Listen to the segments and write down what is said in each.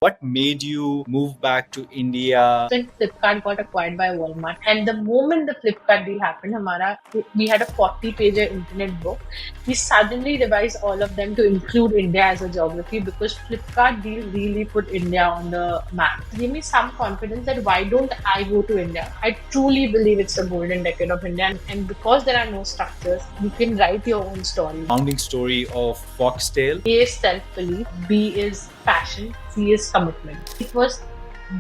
What made you move back to India? When Flipkart got acquired by Walmart, and the moment the Flipkart deal happened, we had a 40-page internet book. We suddenly revised all of them to include India as a geography because Flipkart deal really put India on the map. Give me some confidence that why don't I go to India? I truly believe it's the golden decade of India, and because there are no structures, you can write your own story. Founding story of Foxtale. A is self-belief, B is passion, C is commitment. It was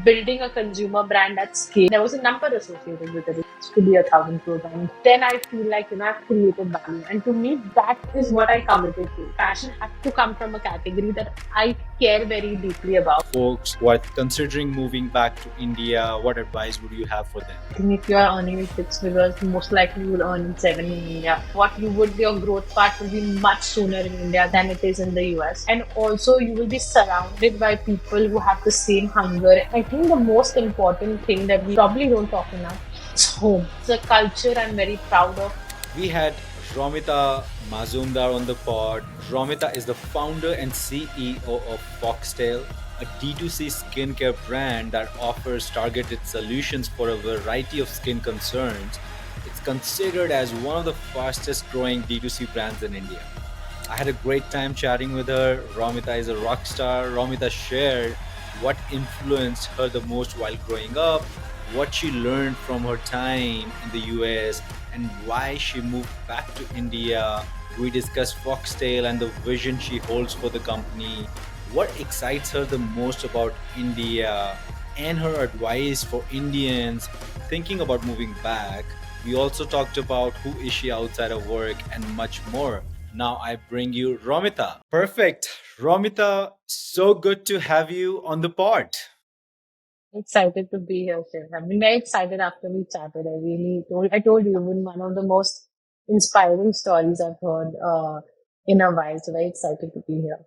building a consumer brand at scale. There was a number associated with it. It could be 1,000 crore brand. Then I feel like I've created value, and to me that is what I committed to. Passion had to come from a category that I care very deeply about. Folks who are considering moving back to India, what advice would you have for them? I think if you are earning in 6 figures, most likely you will earn in 7 in India. Your growth part will be much sooner in India than it is in the US. And also you will be surrounded by people who have the same hunger. I think the most important thing that we probably don't talk enough is home. It's a culture I'm very proud of. We had Romita Mazumdar on the pod. Romita is the founder and CEO of Foxtale, a D2C skincare brand that offers targeted solutions for a variety of skin concerns. It's considered as one of the fastest growing D2C brands in India. I had a great time chatting with her. Romita is a rock star. Romita shared what influenced her the most while growing up, what she learned from her time in the US, and why she moved back to India. We discussed Foxtale and the vision she holds for the company, what excites her the most about India, and her advice for Indians thinking about moving back. We also talked about who is she outside of work and much more. Now I bring you Romita. Perfect. Romita, so good to have you on the pod. Excited to be here, Shiv. I've been very excited after we chatted. I told you, been one of the most inspiring stories I've heard in a while. So very excited to be here.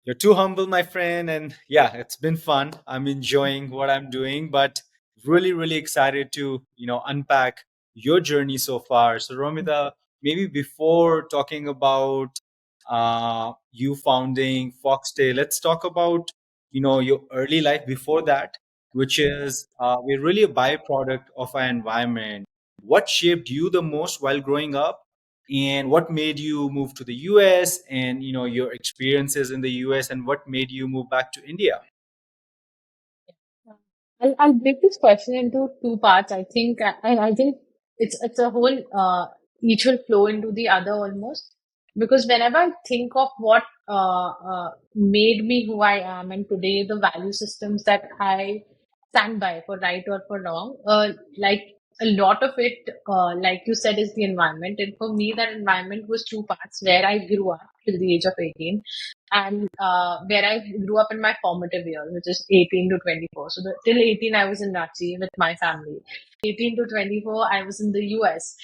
You're too humble, my friend. And yeah, it's been fun. I'm enjoying what I'm doing, but really, really excited to, unpack your journey so far. So, Romita, maybe before talking about you founding Foxtail, let's talk about, your early life before that, which is we're really a byproduct of our environment. What shaped you the most while growing up? And what made you move to the US, and your experiences in the US, and what made you move back to India? I'll break this question into two parts. I think it's a whole each will flow into the other almost, because whenever I think of what made me who I am and today the value systems that I stand by for right or for wrong, like a lot of it, like you said, is the environment. And for me, that environment was two parts: where I grew up till the age of 18, and where I grew up in my formative years, which is 18 to 24. So till 18, I was in Ranchi with my family. 18 to 24, I was in the US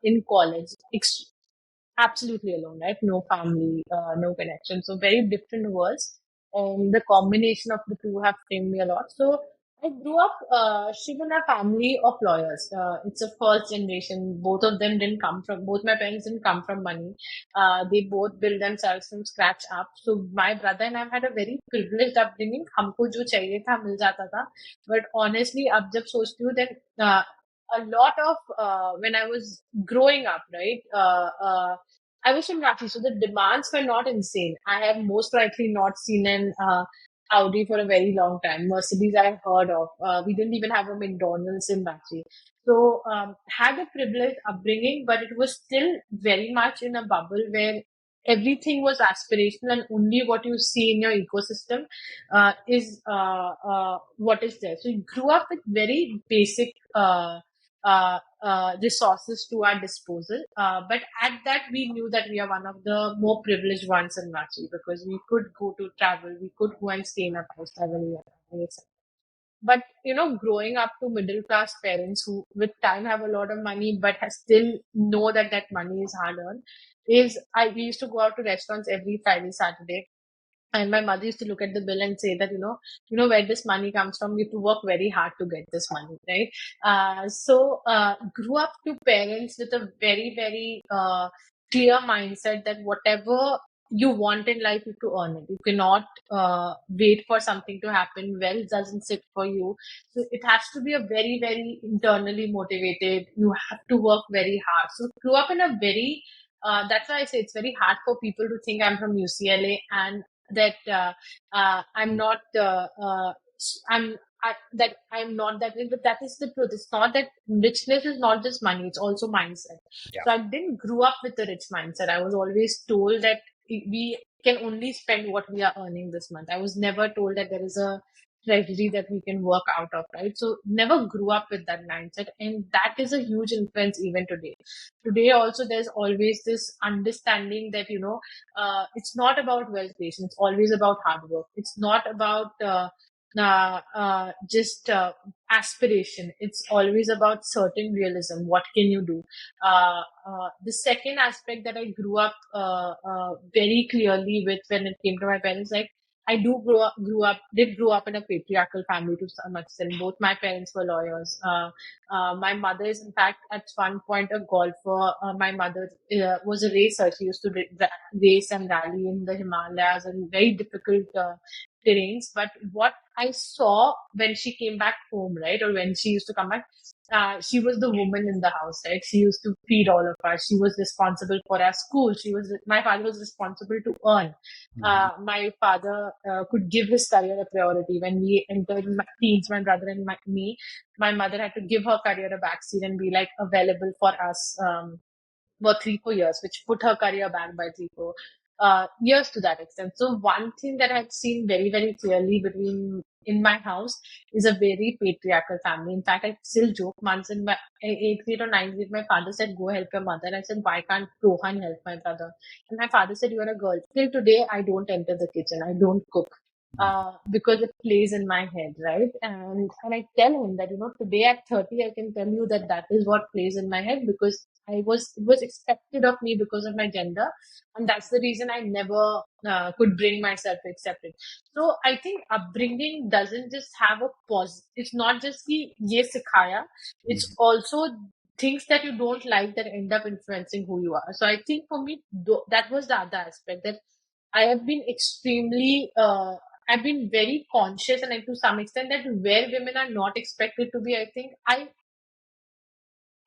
in college, absolutely alone, right? No family, no connection. So very different worlds. And the combination of the two have framed me a lot. So I grew up, Shiva, in a family of lawyers. It's a first generation. Both my parents didn't come from money. They both built themselves from scratch up. So my brother and I have had a very privileged upbringing. हमको जो चाहिए था मिल जाता था. But honestly, अब जब सोचती हूँ, then a lot of when I was growing up, right? I was from Ranchi, so the demands were not insane. I have most likely not seen an Audi for a very long time. Mercedes I've heard of. We didn't even have a McDonald's in Ranchi. So had a privileged upbringing, but it was still very much in a bubble where everything was aspirational and only what you see in your ecosystem is what is there. So you grew up with very basic resources to our disposal. But at that, we knew that we are one of the more privileged ones in Ranchi because we could go to travel, we could go and stay in a house, travel, etc. But growing up to middle class parents who, with time, have a lot of money, but still know that that money is hard earned, we used to go out to restaurants every Friday, Saturday, and my mother used to look at the bill and say that, where this money comes from, you have to work very hard to get this money, right? So grew up to parents with a very, very clear mindset that whatever you want in life, you have to earn it. You cannot wait for something to happen. Wealth doesn't sit for you. So it has to be a very, very internally motivated. You have to work very hard. So grew up in a very, that's why I say it's very hard for people to think I'm from UCLA and that I'm not, that I'm not that rich, but that is the truth. It's not that richness is not just money, it's also mindset. Yeah. So I didn't grow up with a rich mindset. I was always told that we can only spend what we are earning this month. I was never told that there is a treasury that we can work out of, right? So never grew up with that mindset. And that is a huge influence even today. Today also there's always this understanding that, it's not about wealth creation. It's always about hard work. It's not about, just aspiration. It's always about certain realism. What can you do? The second aspect that I grew up very clearly with when it came to my parents, like I did grow up in a patriarchal family to some extent. Both my parents were lawyers. My mother is, in fact, at one point a golfer. My mother was a racer. She used to race and rally in the Himalayas and very difficult terrains. But what I saw when she came back home, right, or when she used to come back, she was the woman in the house, right? She used to feed all of us. She was responsible for our school. My father was responsible to earn. Mhm. My father could give his career a priority. When we entered teens, my brother and me, my mother had to give her career a backseat and be like available for us. For 3 4 years, which put her career back by 3 4 years to that extent. So one thing that I've seen very very clearly between in my house is a very patriarchal family. In fact, I still joke. Once in my eighth grade or ninth grade, my father said, "Go help your mother." I said, "Why can't Rohan help my brother?" And my father said, "You are a girl." Till today, I don't enter the kitchen. I don't cook. Because it plays in my head, right? And I tell him that today at 30, I can tell you that that is what plays in my head because it was expected of me because of my gender, and that's the reason I never could bring myself to accept it. So I think upbringing doesn't just have a pause. It's not just the ye sikhaya. It's Mhm. also things that you don't like that end up influencing who you are. So I think for me, that was the other aspect that I have been extremely. I've been very conscious, and to some extent, that where women are not expected to be, I think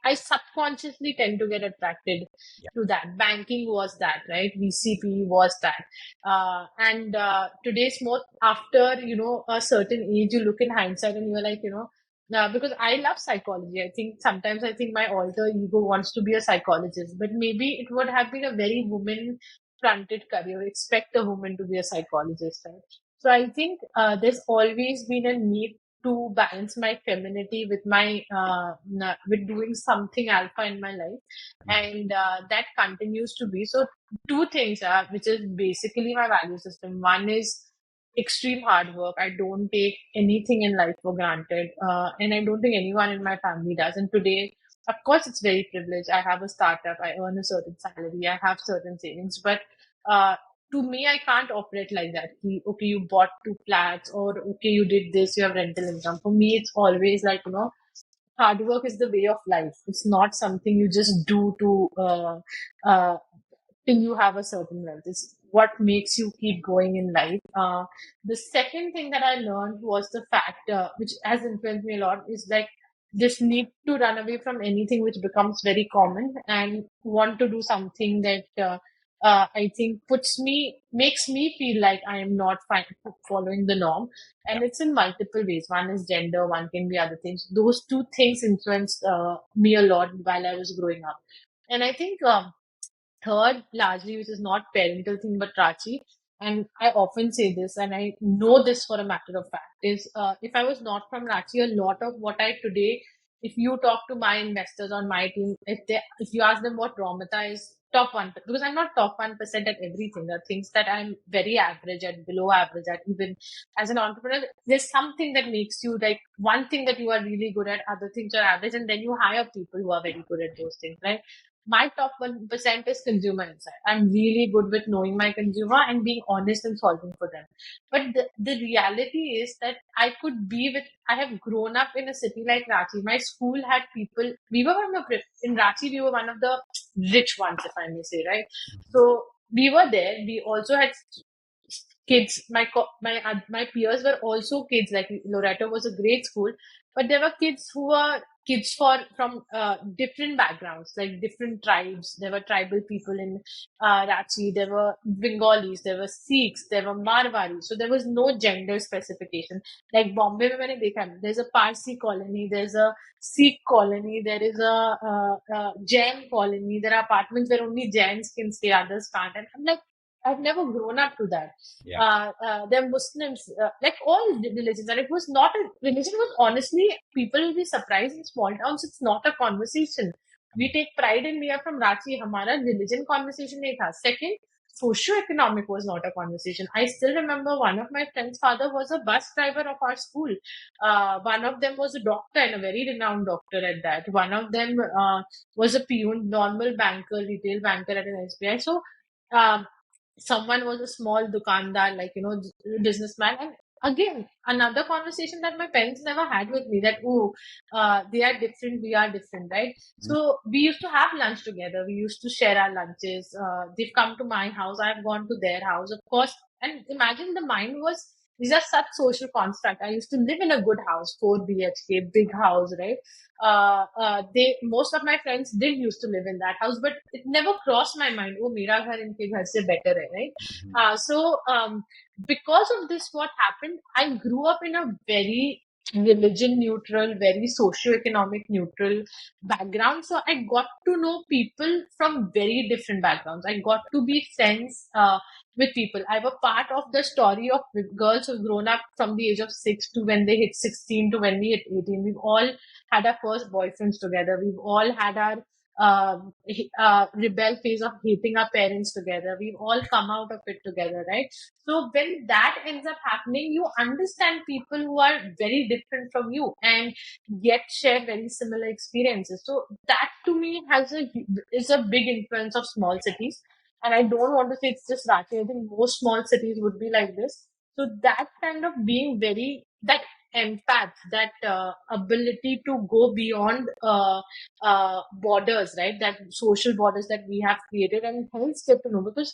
I subconsciously tend to get attracted Yeah. to that. Banking was that, right? VCP was that. And today's more after, a certain age, you look in hindsight and you're like, because I love psychology. Sometimes I think my alter ego wants to be a psychologist, but maybe it would have been a very woman fronted career. Expect a woman to be a psychologist, right? So I think there's always been a need to balance my femininity with my with doing something alpha in my life, and that continues to be so. Two things which is basically my value system. One is extreme hard work. I don't take anything in life for granted, and I don't think anyone in my family does. And today, of course, it's very privileged. I have a startup. I earn a certain salary. I have certain savings, but uh, to me, I can't operate like that. Okay, you bought two flats, or okay, you did this, you have rental income. For me, it's always like, hard work is the way of life. It's not something you just do to uh, till you have a certain wealth. It's what makes you keep going in life. The second thing that I learned was the fact, which has influenced me a lot, is like this need to run away from anything which becomes very common and want to do something that I think makes me feel like I am not following the norm. Yeah. And it's in multiple ways. One is gender, one can be other things. Those two things influenced me a lot while I was growing up. And I think third, largely, which is not parental thing but Rachi, and I often say this, and I know this for a matter of fact, is if I was not from Rachi, a lot of what I today, if you talk to my investors on my team, if you ask them what Romita is, top one, because I'm not top 1% at everything. There are things that I'm very average at, below average at. Even as an entrepreneur, there's something that makes you like one thing that you are really good at, other things are average, and then you hire people who are very good at those things, right? My top 1% is consumer insight. I'm really good with knowing my consumer and being honest and solving for them. But the reality is that I have grown up in a city like Ranchi. My school had in Ranchi, we were one of the rich ones, if I may say, right? So we were there. We also had kids. My peers were also kids. Like Loreto was a great school, but there were kids who were kids from different backgrounds, like different tribes. There were tribal people in Ranchi. There were Bengalis. There were Sikhs. There were Marwaris. So there was no gender specification. Like Bombay, में मैंने देखा है, there's a Parsi colony. There's a Sikh colony. There is a Jain colony. There are apartments where only Jains can stay, others can't. And I'm like, I've never grown up to that. Yeah. They're Muslims, like all religions, and it was not a religion. Was honestly, people will be surprised in small towns. It's not a conversation. We take pride in we are from Ranchi. हमारा religion conversation नहीं था. Second, socio-economic was not a conversation. I still remember one of my friend's father was a bus driver of our school. One of them was a doctor and a very renowned doctor at that. One of them was a peon, normal banker, retail banker at an SBI. So. Um, Someone was a small dukandar, like, businessman. And again, another conversation that my parents never had with me that, oh, they are different, we are different, right? Mhm. So we used to have lunch together. We used to share our lunches. They've come to my house. I've gone to their house, of course. And imagine the mind was, these are such social construct. I used to live in a good house, 4 BHK, big house, right? Most of my friends did used to live in that house, but it never crossed my mind, oh, mera ghar inke ghar se better hai, right? Because of this, what happened, I grew up in a very religion neutral, very socio-economic neutral background. So I got to know people from very different backgrounds. I got to be friends with people. I was part of the story of girls who've grown up from the age of 6 to when they hit 16 to when we hit 18. We've all had our first boyfriends together. We've all had our rebel phase of hating our parents together. We've all come out of it together, right? So when that ends up happening, you understand people who are very different from you and yet share very similar experiences. So that to me is a big influence of small cities. And I don't want to say it's just Ranchi. I think most small cities would be like this. So that kind of being that empath, that ability to go beyond borders, right? That social borders that we have created, and hence get to know, because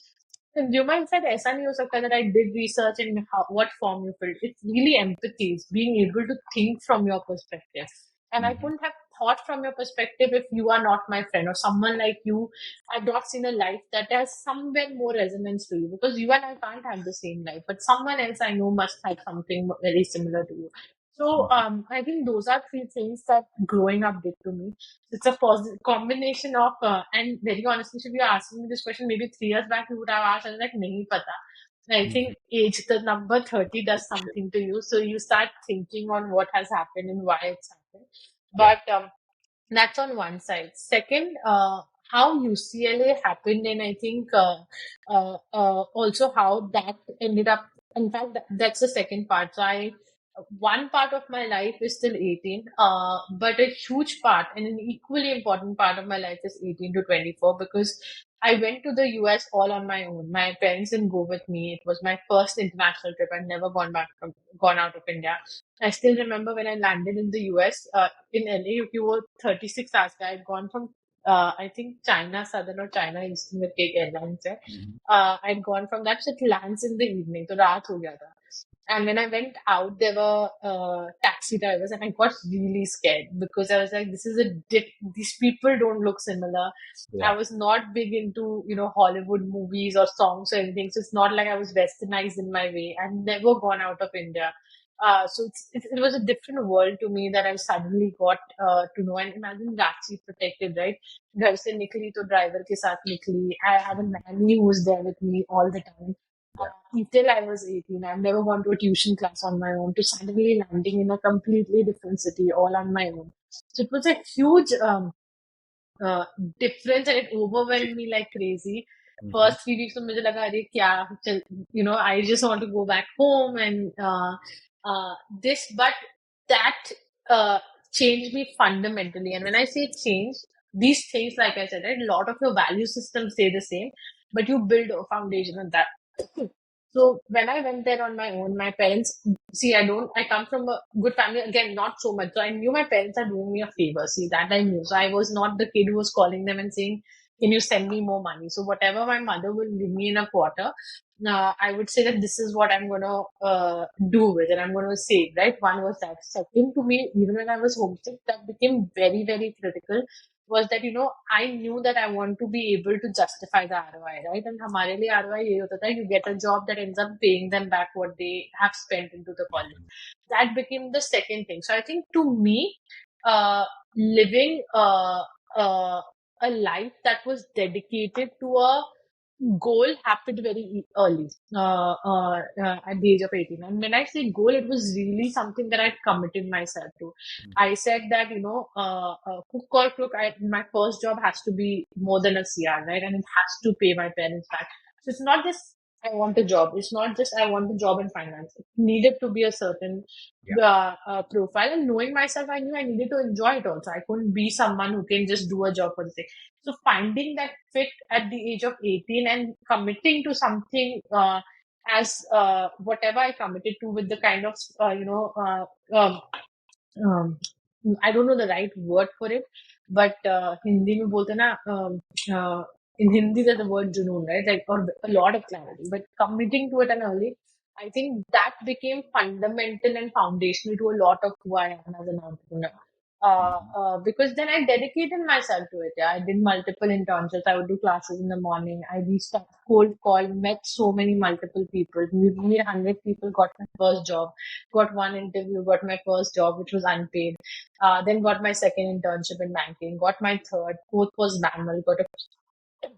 consumer insight ऐसा नहीं हो सकता that I did research and what form you filled. It's really empathy. It's being able to think from your perspective. And I Mhm. couldn't have thought from your perspective if you are not my friend or someone like you. I've not seen a life that has somewhere more resonance to you, because you and I can't have the same life, but someone else I know must have something very similar to you. So I think those are three things that growing up did to me. It's a positive combination of, and very honestly, if you were asking me this question maybe 3 years back, you would have asked, I was like, nahi pata. I Mhm. think age, the number 30 does something to you. So you start thinking on what has happened and why it's happened. Yeah. But that's on one side. Second, how UCLA happened, and I think also how that ended up. In fact, that's the second part. So one part of my life is still 18, but a huge part and an equally important part of my life is 18 to 24, because I went to the US all on my own. My parents didn't go with me. It was my first international trip. I'd never gone out of India. I still remember when I landed in the US, in LA, if you were 36 hours, I'd gone from, I think China Southern or China Eastern with Cake Airlines. Mhm. I'd gone from that, so it lands in the evening, so raat ho gaya tha. And when I went out, there were taxi drivers, and I got really scared because I was like, "This is these people don't look similar." I Yeah. was not big into Hollywood movies or songs or anything, so it's not like I was westernized in my way. I've never gone out of India, so it was a different world to me that I suddenly got to know. And imagine Ranchi protected, right? घर से निकली तो driver के साथ निकली. I have a nanny who was there with me all the time. Yeah. Till I was 18, I've never gone to a tuition class on my own, to suddenly landing in a completely different city all on my own. So it was a huge uh, difference, and it overwhelmed me like crazy. Mhm. First 3 weeks तो मुझे लगा अरे क्या चल, I just want to go back home and this, but that changed me fundamentally. And when I say change, these things, like I said, right, a lot of your value systems stay the same, but you build a foundation on that. So when I went there on my own, my parents, see, I come from a good family, again, not so much. So I knew my parents are doing me a favor. See, that I knew. So I was not the kid who was calling them and saying, can you send me more money? So whatever my mother will give me in a quarter, I would say that this is what I'm going to do with it. I'm going to save, right? One was that. Second, to me, even when I was homesick, that became very, very critical was that, I knew that I want to be able to justify the ROI, right? And हमारे लिए ROI ये होता था, you get a job that ends up paying them back what they have spent into the college. That became the second thing. So I think to me, living a life that was dedicated to a goal happened very early, at the age of 18. And when I say goal, it was really something that I'd committed myself to. I said that, cook or crook, my first job has to be more than a CR, right? And it has to pay my parents back. So it's not just I want a job. It's not just I want a job in finance. It needed to be a certain Yeah. profile. And knowing myself, I knew I needed to enjoy it also. I couldn't be someone who can just do a job for the sake. So finding that fit at the age of 18 and committing to something as whatever I committed to with the kind of, um, I don't know the right word for it, but Hindi में बोलते हैं ना, in Hindi there's the word junoon, right? Like, or a lot of clarity, but committing to it and early, I think that became fundamental and foundational to a lot of who I am as an entrepreneur. Because then I dedicated myself to it. Yeah, I did multiple internships. I would do classes in the morning. I reached out, cold call, met so many multiple people. Maybe 100 people got my first job, got one interview, got my first job, which was unpaid. Then got my second internship in banking, got my third, fourth was manual, got a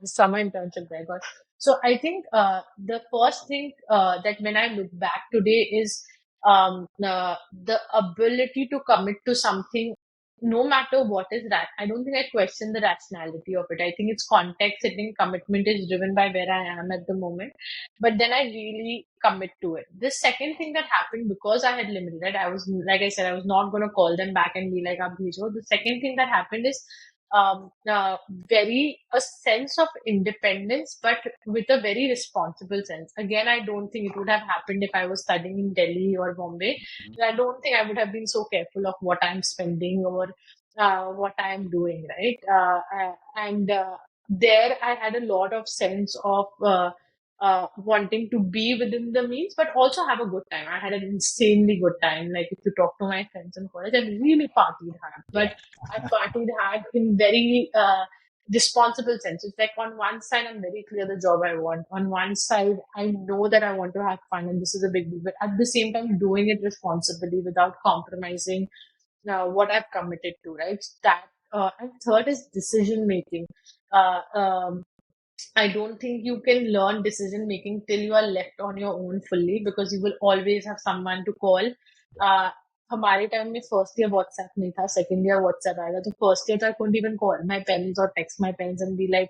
summer internship there. Got so I think the first thing that when I look back today is the ability to commit to something no matter what is that. I don't think I question the rationality of it. I think it's context setting commitment is driven by where I am at the moment. But then I really commit to it. The second thing that happened because I had limited it, I was like I said, I was not gonna call them back and be like, "Ab bhejo." The second thing that happened is very a sense of independence, but with a very responsible sense. Again, I don't think it would have happened if I was studying in Delhi or Bombay. I don't think I would have been so careful of what I'm spending or what I'm doing, right? And there I had a lot of sense of wanting to be within the means, but also have a good time. I had an insanely good time. Like if you talk to my friends in college, I really partied hard, but I partied hard in very responsible sense. It's like on one side, I'm very clear the job I want. On one side, I know that I want to have fun and this is a big deal, but at the same time, doing it responsibly without compromising what I've committed to, right? That and third is decision making. Uh, um, I don't think you can learn decision making till you are left on your own fully because you will always have someone to call. हमारे time में first year WhatsApp नहीं था second year WhatsApp आएगा तो first year I couldn't even call my parents और text my parents and be like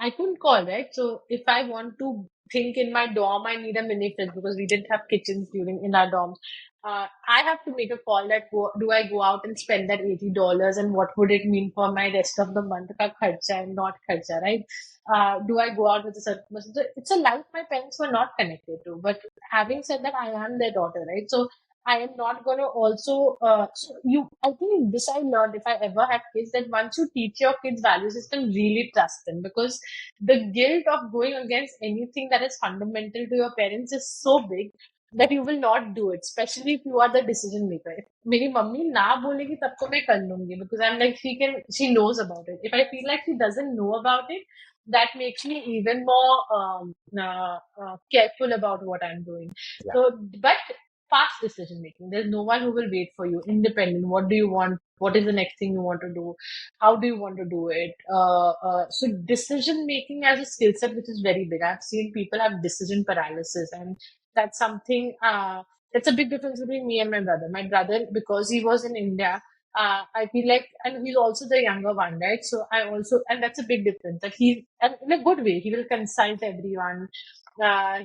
I couldn't call, right? So if I want to think in my dorm, I need a mini fridge because we didn't have kitchens during in our dorms. I have to make a call that do I go out and spend that $80 and what would it mean for my rest of the month ka kharcha and not kharcha, right? Do I go out with a certain person? So it's a life my parents were not connected to. But having said that, I am their daughter, right? So I am not going to also, I think this I learned if I ever have kids that once you teach your kids value system, really trust them because the guilt of going against anything that is fundamental to your parents is so big that you will not do it, especially if you are the decision maker. If मेरी mummy ना बोलेगी तब तो मैं कर लूंगी because I'm like she knows about it. If I feel like she doesn't know about it, that makes me even more careful about what I'm doing. Yeah. So, but fast decision making. There's no one who will wait for you. Independent. What do you want? What is the next thing you want to do? How do you want to do it? So decision making as a skill set, which is very big. I've seen people have decision paralysis, and that's something. That's a big difference between me and my brother. My brother, because he was in India, I feel like, and he's also the younger one, right? So I also, and that's a big difference. That he, and in a good way, he will consult everyone.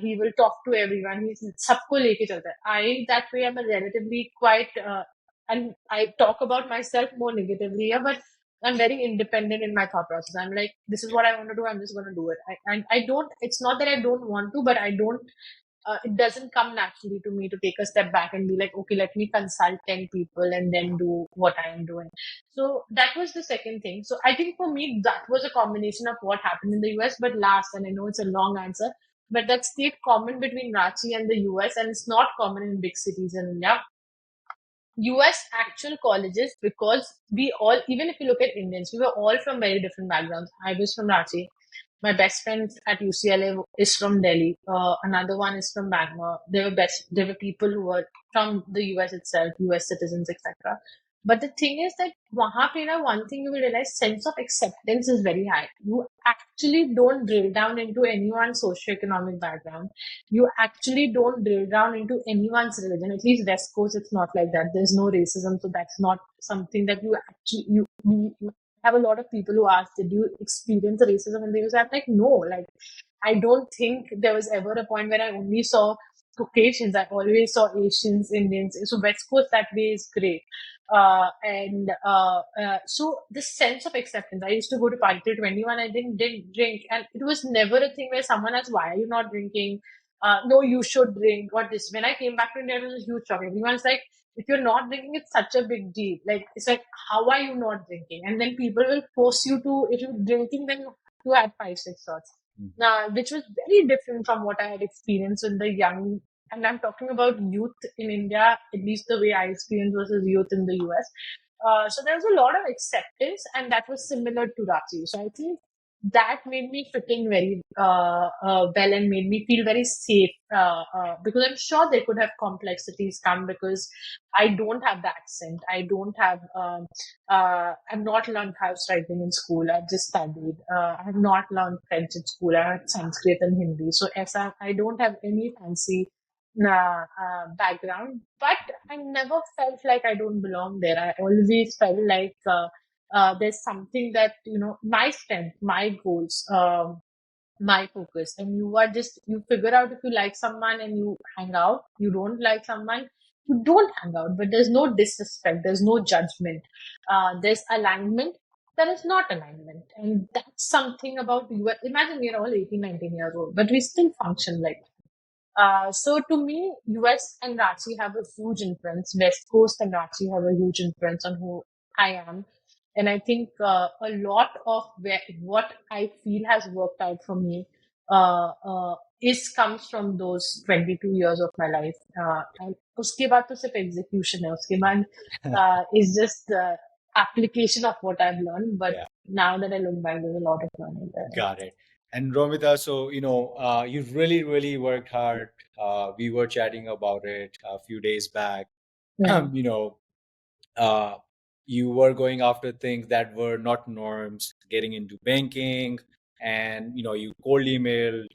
He will talk to everyone. He's सबको लेके चलता है. I that way I'm a relatively quite and I talk about myself more negatively, yeah, but I'm very independent in my thought process. I'm like, this is what I want to do. I'm just going to do it. And I don't. It's not that I don't want to, but I don't. it doesn't come naturally to me to take a step back and be like, okay, let me consult 10 people and then do what I am doing. So that was the second thing. So I think for me, that was a combination of what happened in the US. But last, and I know it's a long answer, but that stayed common between Ranchi and the US, and it's not common in big cities in India. US actual colleges, because we all, even if you look at Indians, we were all from very different backgrounds. I was from Ranchi. My best friend at UCLA is from Delhi. Another one is from Bangalore. There were people who were from the US itself, US citizens, etc. But the thing is that wahan pe na, one thing you will realize, sense of acceptance is very high. You actually don't drill down into anyone's socioeconomic background. You actually don't drill down into anyone's religion. At least West Coast, it's not like that. There's no racism, so that's not something that you actually you have a lot of people who ask, did you experience racism in the US? I'm like, no, like I don't think there was ever a point where I only saw Caucasians. I always saw Asians, Indians. So West Coast that way is great. So this sense of acceptance. I used to go to party till 21. I didn't drink, and it was never a thing where someone asked, "Why are you not drinking?" No, you should drink. Or this. When I came back to India, it was a huge shock. Everyone's like, if you're not drinking, it's such a big deal. Like, it's like, how are you not drinking? And then people will force you to, if you're drinking, then you have five, six shots. Now, which was very different from what I had experienced in the young, and I'm talking about youth in India, at least the way I experienced versus youth in the US. So there was a lot of acceptance, and that was similar to Rachi. So I think that made me fit in very well and made me feel very safe because I'm sure there could have complexities come because I don't have the accent. I don't have, I've not learned house writing in school. I've just studied. I have not learned French in school. I had Sanskrit and Hindi. So I don't have any fancy background, but I never felt like I don't belong there. I always felt like there's something that, my strength, my goals, my focus, and you are just, you figure out if you like someone and you hang out, you don't like someone, you don't hang out, but there's no disrespect, there's no judgment, there's alignment. There is not alignment, and that's something about you. Imagine we're all 18, 19 years old, but we still function like so to me, US and Ranchi have a huge influence. West Coast and Ranchi have a huge influence on who I am. And I think a lot of what I feel has worked out for me is comes from those 22 years of my life. And उसके बाद तो सिर्फ execution है. उसके बाद is just the application of what I've learned. But Yeah, now that I look back, there's a lot of learning there. got it. And Romita, so you've really, really worked hard. We were chatting about it a few days back. Yeah. you know, uh, you were going after things that were not norms, getting into banking, and you cold emailed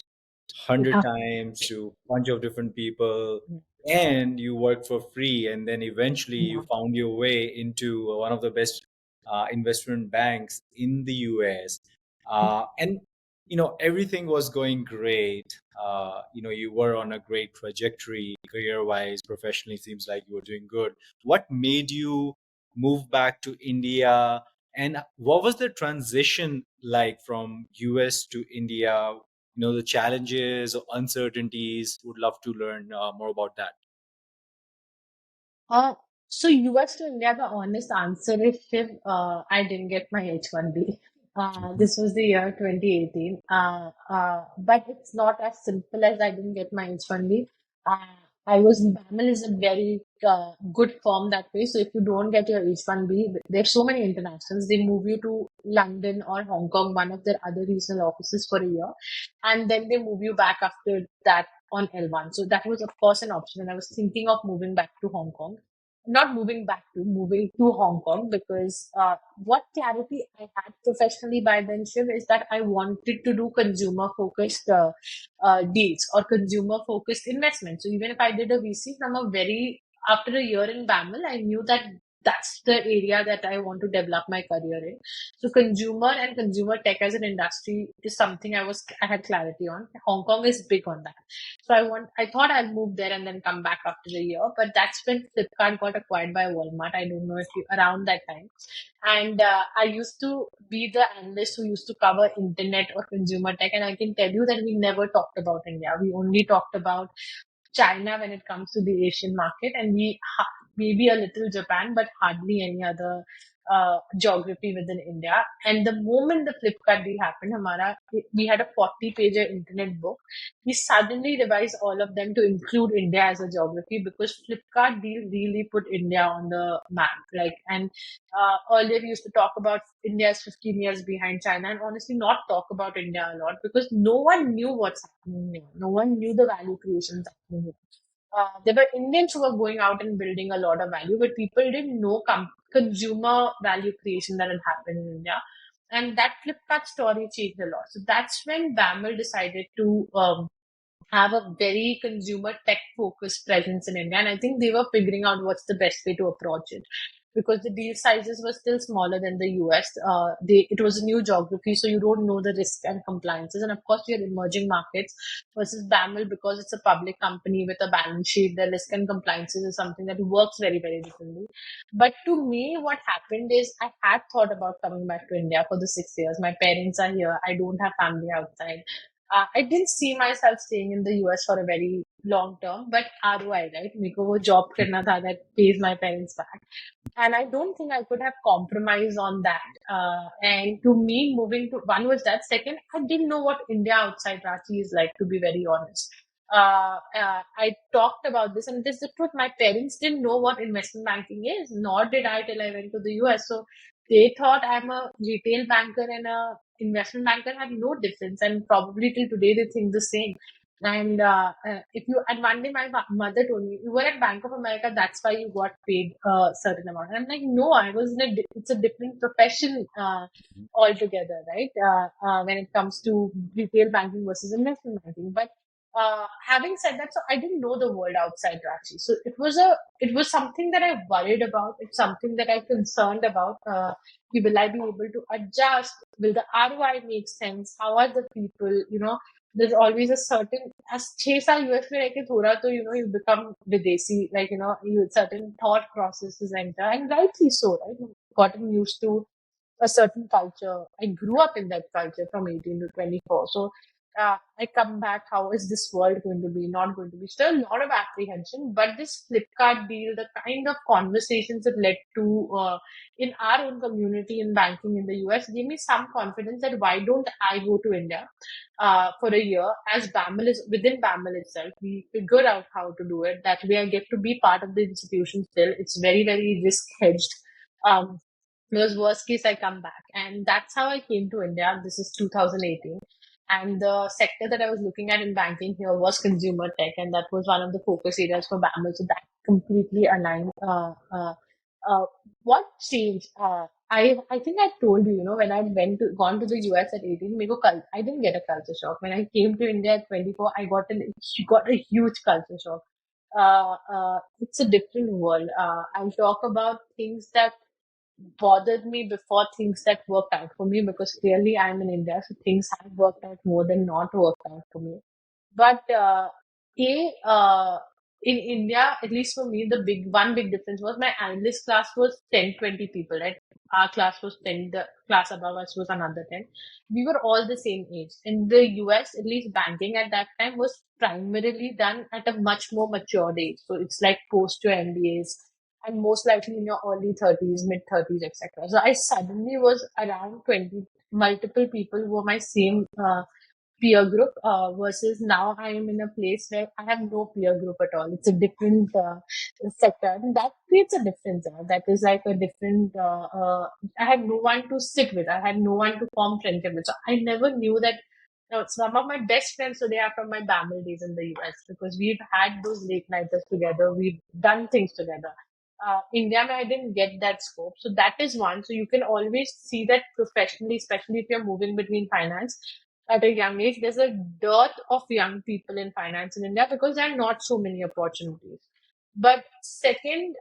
100 times to a bunch of different people, and you worked for free, and then eventually you Yeah. found your way into one of the best investment banks in the US, and everything was going great. You were on a great trajectory, career wise, professionally. Seems like you were doing good. What made you move back to India, and what was the transition like from US to India? The challenges or uncertainties. Would love to learn more about that. Uh, so US to India, the honest answer is, Shiv, I didn't get my H1B. This was the year 2018. But it's not as simple as I didn't get my H1B. BAML is a very good firm that way. So if you don't get your H1B, there's so many internationals. They move you to London or Hong Kong, one of their other regional offices for a year. And then they move you back after that on L1. So that was, of course, an option. And I was thinking of moving back to Hong Kong. Not moving back to, moving to Hong Kong because what clarity I had professionally by then, Shiv, is that I wanted to do consumer focused deals or consumer focused investments. So even if I did a VC from after a year in BAML, I knew that that's the area that I want to develop my career in. So consumer and consumer tech as an industry is something I had clarity on. Hong Kong is big on that. So I thought I'll move there and then come back after a year, but that's when Flipkart got acquired by Walmart. I don't know if you around that time. And I used to be the analyst who used to cover internet or consumer tech, and I can tell you that we never talked about India. We only talked about China when it comes to the Asian market, and maybe a little Japan, but hardly any other geography within India. And the moment the Flipkart deal happened, we had a 40-pager internet book. We suddenly revised all of them to include India as a geography because Flipkart deal really put India on the map. Earlier we used to talk about India is 15 years behind China, and honestly not talk about India a lot because no one knew what's happening here. No one knew the value creation happening here. There were Indians who were going out and building a lot of value, but people didn't know consumer value creation that had happened in India. And that Flipkart story changed a lot. So that's when BAML decided to have a very consumer tech focused presence in India. And I think they were figuring out what's the best way to approach it because the deal sizes were still smaller than the US. It was a new geography, so you don't know the risk and compliances. And of course, you're emerging markets versus BAML because it's a public company with a balance sheet. The risk and compliances is something that works very, very differently. But to me, what happened is I had thought about coming back to India for the 6 years. My parents are here. I don't have family outside. I didn't see myself staying in the US for a very long term, but ROI, right? मेरे को वो job करना था that pays my parents back. And I don't think I could have compromised on that. And to me, moving to one was that. Second, I didn't know what India outside Ranchi is like, to be very honest. I talked about this, and this is the truth. My parents didn't know what investment banking is, nor did I till I went to the US. So they thought I'm a retail banker and a investment banker had no difference, and probably till today they think the same. And if you, and one day my mother told me, you were at Bank of America, that's why you got paid a certain amount. And I'm like, no, I was in it's a different profession altogether, right? When it comes to retail banking versus investment banking. But having said that, so I didn't know the world outside Ranchi. So it was something that I worried about. It's something that I concerned about. Will I be able to adjust? Will the ROI make sense? How are the people? There's always a certain as 6 साल US में रह के थोड़ा तो you become videsi, like you certain thought processes enter, and rightly so, right? You've gotten used to a certain culture. I grew up in that culture from 18 to 24. So I come back, how is this world going to be, not going to be? Still a lot of apprehension, but this Flipkart deal, the kind of conversations it led to in our own community in banking in the US gave me some confidence that why don't I go to India for a year as BAML is within BAML itself. We figured out how to do it. That way I get to be part of the institution still. It's very, very risk hedged. Because worst case, I come back. And that's how I came to India. This is 2018. And the sector that I was looking at in banking here was consumer tech. And that was one of the focus areas for BAML. So that completely aligned. What changed? I think I told you, when I gone to the US at 18, I didn't get a culture shock. When I came to India at 24, I got a huge culture shock. It's a different world. I'll talk about things that bothered me before things that worked out for me because clearly I'm in India, so things have worked out more than not worked out for me. But a in India, at least for me, the big difference was my analyst class was 10, 20 people, right? Our class was 10, the class above us was another 10. We were all the same age. In the US, at least banking at that time was primarily done at a much more mature age. So it's like post your MBAs and most likely in your early 30s, mid 30s, etc. So I suddenly was around 20, multiple people who were my same peer group versus now I am in a place where I have no peer group at all. It's a different sector, and that creates a difference. That is like a different. I had no one to sit with. I had no one to form friendship with. So I never knew that. Some of my best friends today are from my BAML days in the US because we've had those late nighters together. We've done things together. India, I didn't get that scope. So that is one. So you can always see that professionally, especially if you're moving between finance at a young age, there's a dearth of young people in finance in India because there are not so many opportunities. But second,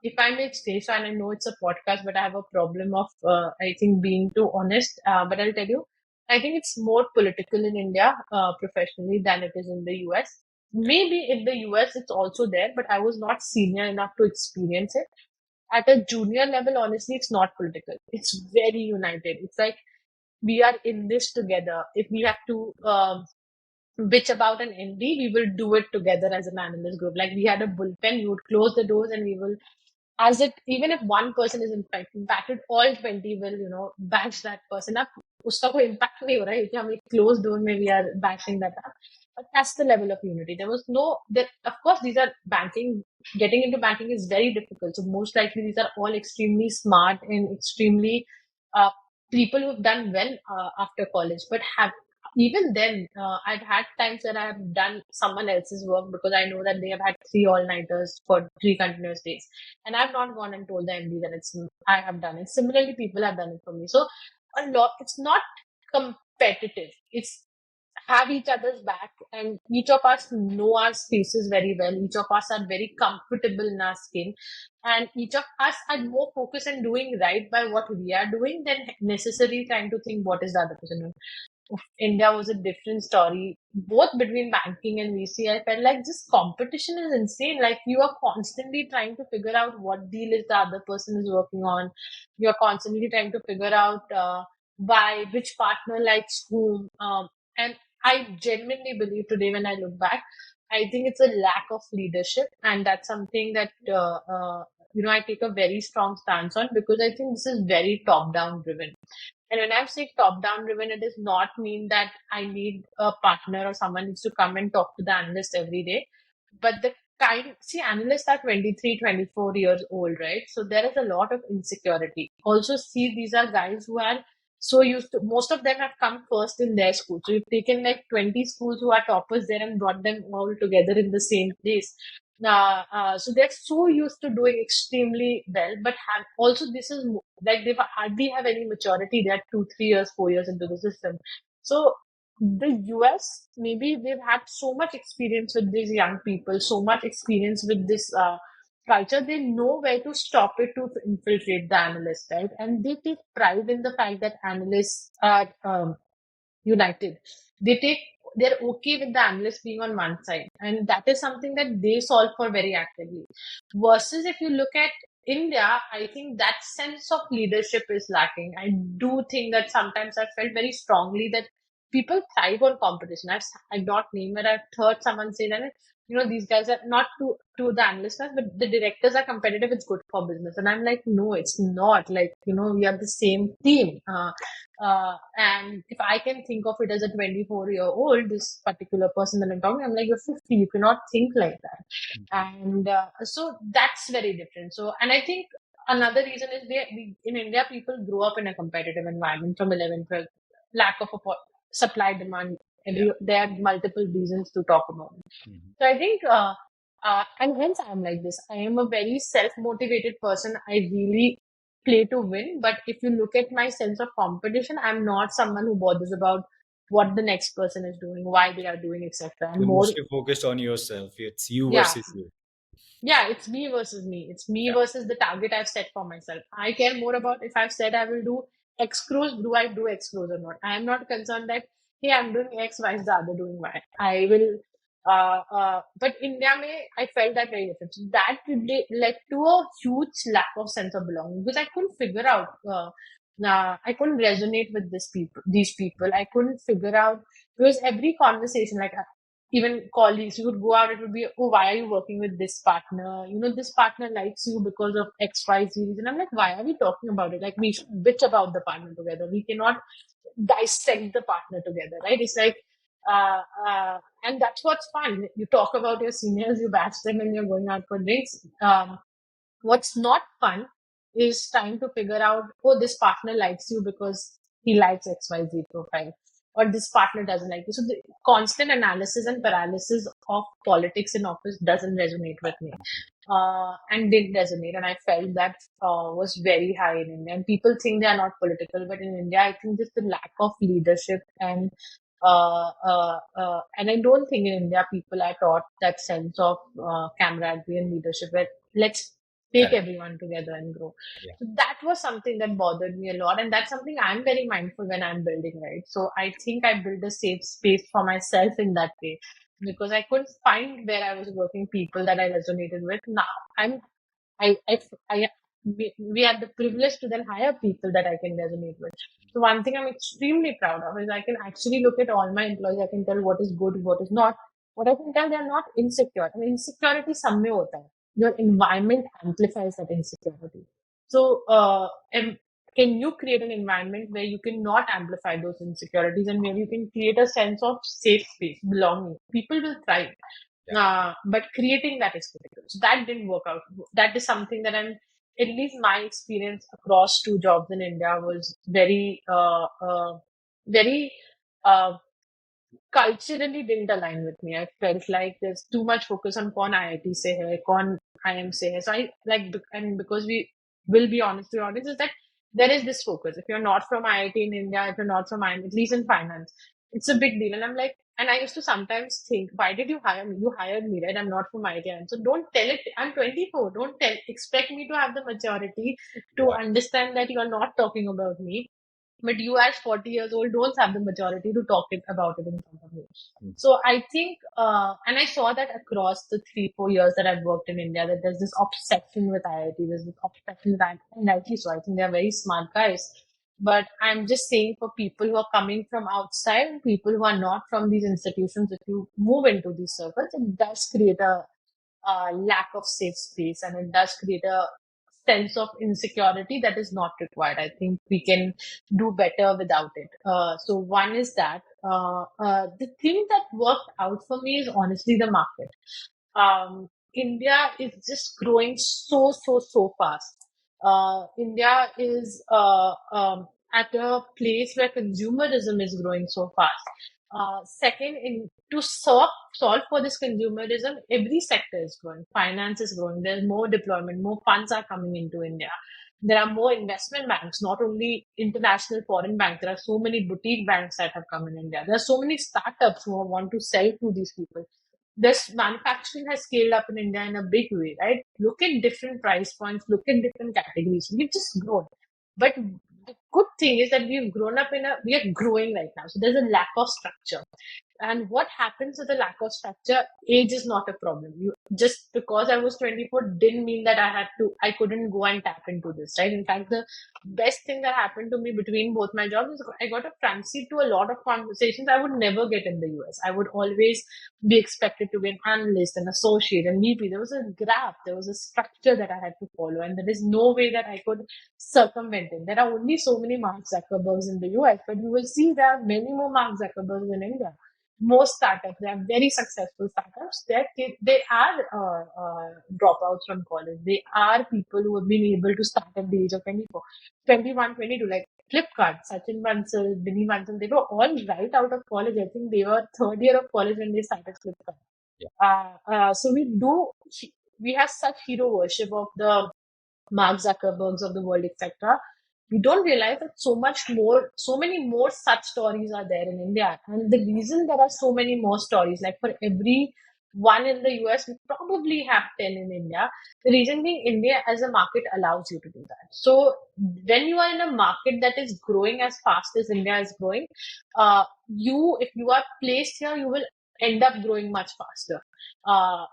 if I may say so, and I know it's a podcast, but I have a problem of, I think, being too honest. But I'll tell you, I think it's more political in India, professionally, than it is in the US. Maybe in the US it's also there, but I was not senior enough to experience it. At a junior level, honestly, it's not political. It's very united. It's like we are in this together. If we have to bitch about an ND, we will do it together as an analyst group. Like we had a bullpen, we would close the doors and we will, as it, even if one person is impacted, all 20 will, bash that person up. उसका कोई impact नहीं हो रहा है कि हम एक closed door में we are bashing that up. But that's the level of unity. There was no, that of course these are banking. Getting into banking is very difficult. So most likely these are all extremely smart and extremely uh, people who've done well after college, but have even then, I've had times where I have done someone else's work because I know that they have had three all-nighters for 3 continuous days, and I've not gone and told the MD that it's I have done it. Similarly, people have done it for me. So a lot. It's not competitive. It's have each other's back, and each of us know our spaces very well. Each of us are very comfortable in our skin, and each of us are more focused on doing right by what we are doing than necessarily trying to think what is the other person doing. India was a different story, both between banking and VC. I felt like this competition is insane. Like you are constantly trying to figure out what deal is the other person is working on. You are constantly trying to figure out why, which partner likes whom. And I genuinely believe today, when I look back, I think it's a lack of leadership, and that's something that I take a very strong stance on because I think this is very top-down driven. And when I'm saying top-down driven, it does not mean that I need a partner or someone needs to come and talk to the analyst every day. But the see, analysts are 23, 24 years old, right? So there is a lot of insecurity. Also, see, these are guys who are so used to, most of them have come first in their school. So you've taken like 20 schools who are toppers there and brought them all together in the same place. So they're so used to doing extremely well, but have also this is like they hardly have any maturity. They're 2, 3 years, 4 years into the system. So the US, maybe they've had so much experience with these young people, so much experience with this culture, they know where to stop it to infiltrate the analyst, right? And they take pride in the fact that analysts are united. They take they're okay with the analyst being on one side, and that is something that they solve for very actively. Versus if you look at India, I think that sense of leadership is lacking. I do think that sometimes I felt very strongly that people thrive on competition. I've not named it. I've heard someone say that these guys are not to the analysts, but the directors are competitive. It's good for business, and I'm like, no, it's not. Like we are the same team. And if I can think of it as a 24-year-old, this particular person that I'm talking, I'm like, you're 50, you cannot think like that. And so that's very different. So, and I think another reason is in India, people grow up in a competitive environment from 11, 12, lack of supply demand. There are multiple reasons to talk about it. Mhm. So I think, and hence I'm like this. I am a very self-motivated person. I really play to win. But if you look at my sense of competition, I'm not someone who bothers about what the next person is doing, why they are doing, etc. I'm You're more, mostly focused on yourself. It's you yeah, versus you. yeah, it's me versus me. It's me Yeah. versus the target I've set for myself. I care more about if I've said I will do X cruise, do I do X cruise or not? I am not concerned that, hey, I'm doing X, why is the other doing Y? I will, but India may, I felt that very different. So that led to a huge lack of sense of belonging because I couldn't figure out, I couldn't resonate with these people. I couldn't figure out, because every conversation, like even colleagues, you would go out, it would be, oh, why are you working with this partner? This partner likes you because of X, Y, Z reason. I'm like, why are we talking about it? Like, we should bitch about the partner together. We cannot dissect the partner together, right? It's like, and that's what's fun. You talk about your seniors, you batch them, and you're going out for drinks. What's not fun is trying to figure out, oh, this partner likes you because he likes XYZ profile, or this partner doesn't like you. So the constant analysis and paralysis of politics in office doesn't resonate with me. And didn't resonate. And I felt that was very high in India. And people think they are not political, but in India, I think just the lack of leadership and I don't think in India people are taught that sense of camaraderie and leadership where let's take Correct. everyone together and grow. Yeah. So that was something that bothered me a lot. And that's something I'm very mindful when I'm building, right? So I think I built a safe space for myself in that way because I couldn't find where I was working people that I resonated with. Now I'm I we had the privilege to then hire people that I can resonate with. So one thing I'm extremely proud of is I can actually look at all my employees. I can tell what is good, what is not. What I can tell they're not insecure. And insecurity some में होता है. Your environment amplifies that insecurity. So can you create an environment where you cannot amplify those insecurities and where you can create a sense of safe space, belonging? People will thrive. Yeah. But creating that is critical. So that didn't work out. That is something that at least my experience across two jobs in India was very uh, culturally didn't align with me. I felt like there's too much focus on कौन IIT से है, कौन IM से है. So I like, and because we will be honest to your audience, is that there is this focus. If you're not from IIT in India, if you're not from IIM, at least in finance, it's a big deal. And I'm like, and I used to sometimes think, why did you hire me? You hired me, right? I'm not from IIT. So don't tell it. I'm 24. Don't expect me to have the maturity to Yeah. understand that you're not talking about me. But you, as 40 years old, don't have the majority to talk about it in front of me. Mm. So I think, and I saw that across the 3-4 years that I've worked in India, that there's this obsession with IIT, there's this obsession with IIT, and rightly so. I think they're very smart guys. But I'm just saying for people who are coming from outside and people who are not from these institutions, if you move into these circles, it does create a lack of safe space and it does create a sense of insecurity that is not required. I think we can do better without it. So one is that the thing that worked out for me is honestly the market. India is just growing so fast. India is at a place where consumerism is growing so fast. Second, to solve for this consumerism, every sector is growing. Finance is growing. There's more deployment. More funds are coming into India. There are more investment banks, not only international foreign banks. There are so many boutique banks that have come in India. There are so many startups who want to sell to these people. This manufacturing has scaled up in India in a big way, right? Look at different price points, look at different categories. We've just grown. But the good thing is that we are growing right now. So there's a lack of structure. And what happens with the lack of structure? Age is not a problem. Just because I was 24 didn't mean that I couldn't go and tap into this, right? In fact, the best thing that happened to me between both my jobs is I got a front seat to a lot of conversations I would never get in the US. I would always be expected to be an analyst, an associate, and VP. There was a graph, there was a structure that I had to follow, and there is no way that I could circumvent it. There are only so many Mark Zuckerbergs in the US, but you will see there are many more Mark Zuckerbergs in India. Most startups, they are very successful startups. They are dropouts from college. They are people who have been able to start at the age of 24, 21, 22, like Flipkart, Sachin Bansal, Binny Bansal. They were all right out of college. I think they were third year of college when they started Flipkart. Yeah. So we have such hero worship of the Mark Zuckerbergs of the world, etc. We don't realize that so many more such stories are there in India. And the reason there are so many more stories, like for every one in the US, we probably have 10 in India. The reason being India as a market allows you to do that. So when you are in a market that is growing as fast as India is growing, if you are placed here, you will end up growing much faster.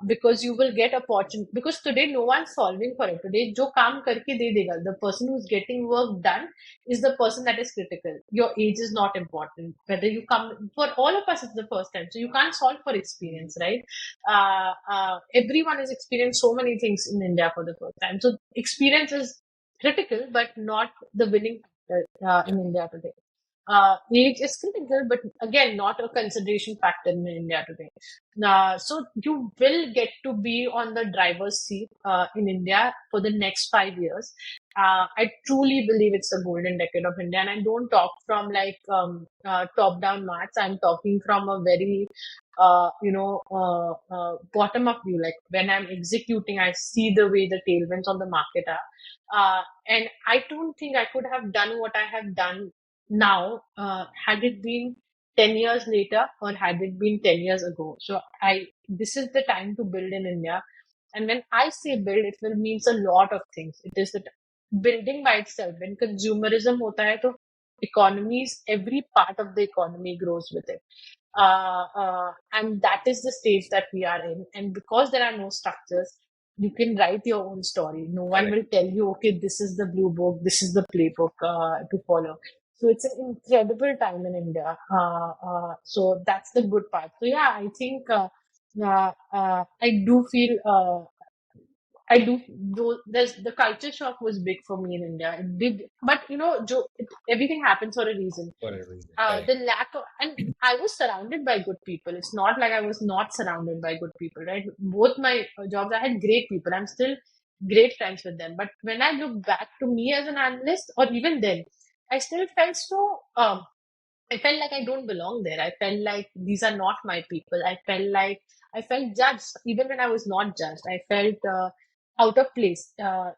Because you will get opportunity, because today no one's solving for it. Today jo kaam karke de dega, the person who's getting work done is the person that is critical. Your age is not important. Whether you come, for all of us it's the first time, so you can't solve for experience, right? Everyone has experienced so many things in India for the first time, so experience is critical but not the winning factor Yeah. in India today. Age is critical, but again, not a consideration factor in India today. So you will get to be on the driver's seat in India for the next 5 years. I truly believe it's the golden decade of India, and I don't talk from like top-down maths. I'm talking from a very bottom-up view. Like when I'm executing, I see the way the tailwinds on the market are. And I don't think I could have done what I have done now, had it been 10 years later or had it been 10 years ago. So this is the time to build in India. And when I say build, it will means a lot of things. It is that building by itself. When consumerism hota hai, to economies, every part of the economy grows with it. And that is the stage that we are in. And because there are no structures, you can write your own story. No one Correct. will tell you, okay, this is the blue book, this is the playbook to follow. So it's an incredible time in India. So that's the good part. So yeah, I think I do feel I do. Though there's the culture shock was big for me in India. It did, but everything happens for a reason. For a reason. Correct. The lack of, and I was surrounded by good people. It's not like I was not surrounded by good people, right? Both my jobs, I had great people. I'm still great friends with them. But when I look back to me as an analyst, or even then, I still felt so. I felt like I don't belong there. I felt like these are not my people. I felt judged even when I was not judged. I felt out of place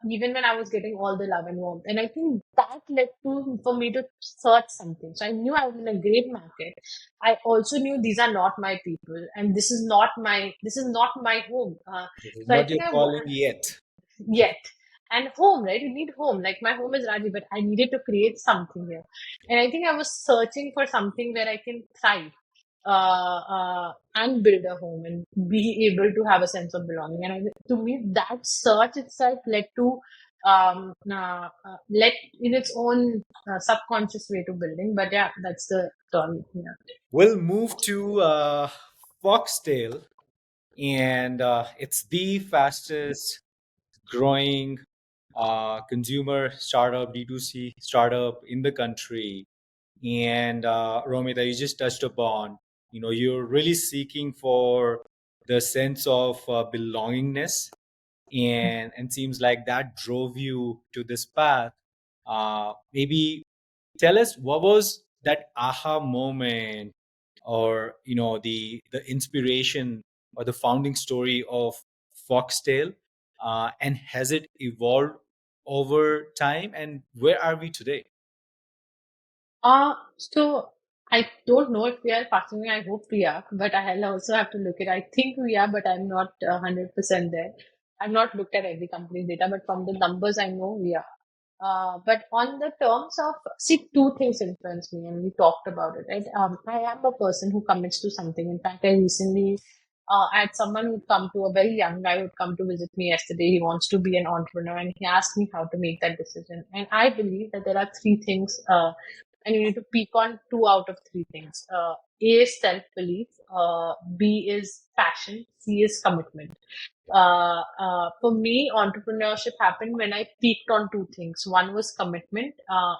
even when I was getting all the love and warmth. And I think that led to for me to search something. So I knew I was in a great market. I also knew these are not my people, and this is not my home. This is So I not your think calling yet. yet. And home, right? You need home. Like my home is Raji, but I needed to create something here. And I think I was searching for something where I can thrive and build a home and be able to have a sense of belonging. And to me, that search itself led in its own subconscious way to building. But yeah, that's the turn. Yeah. We'll move to Foxtale, and it's the fastest growing consumer startup, D2C startup in the country. And Romita, you just touched upon, you're really seeking for the sense of belongingness, and seems like that drove you to this path. Maybe tell us what was that aha moment, or the inspiration or the founding story of Foxtale, and has it evolved over time, and where are we today? So I don't know if we are passing. I hope we are, but I'll also have to look at. I think we are, but I'm not 100% there. I've not looked at every company's data, but from the numbers I know we are. But on the terms of, see, two things influence me, and we talked about it, right? I am a person who commits to something. In fact, I recently I had someone who'd come to a very young guy who'd come to visit me yesterday. He wants to be an entrepreneur, and he asked me how to make that decision. And I believe that there are three things, and you need to peak on two out of three things. A is self belief, B is passion, C is commitment. For me, entrepreneurship happened when I peaked on two things. One was commitment,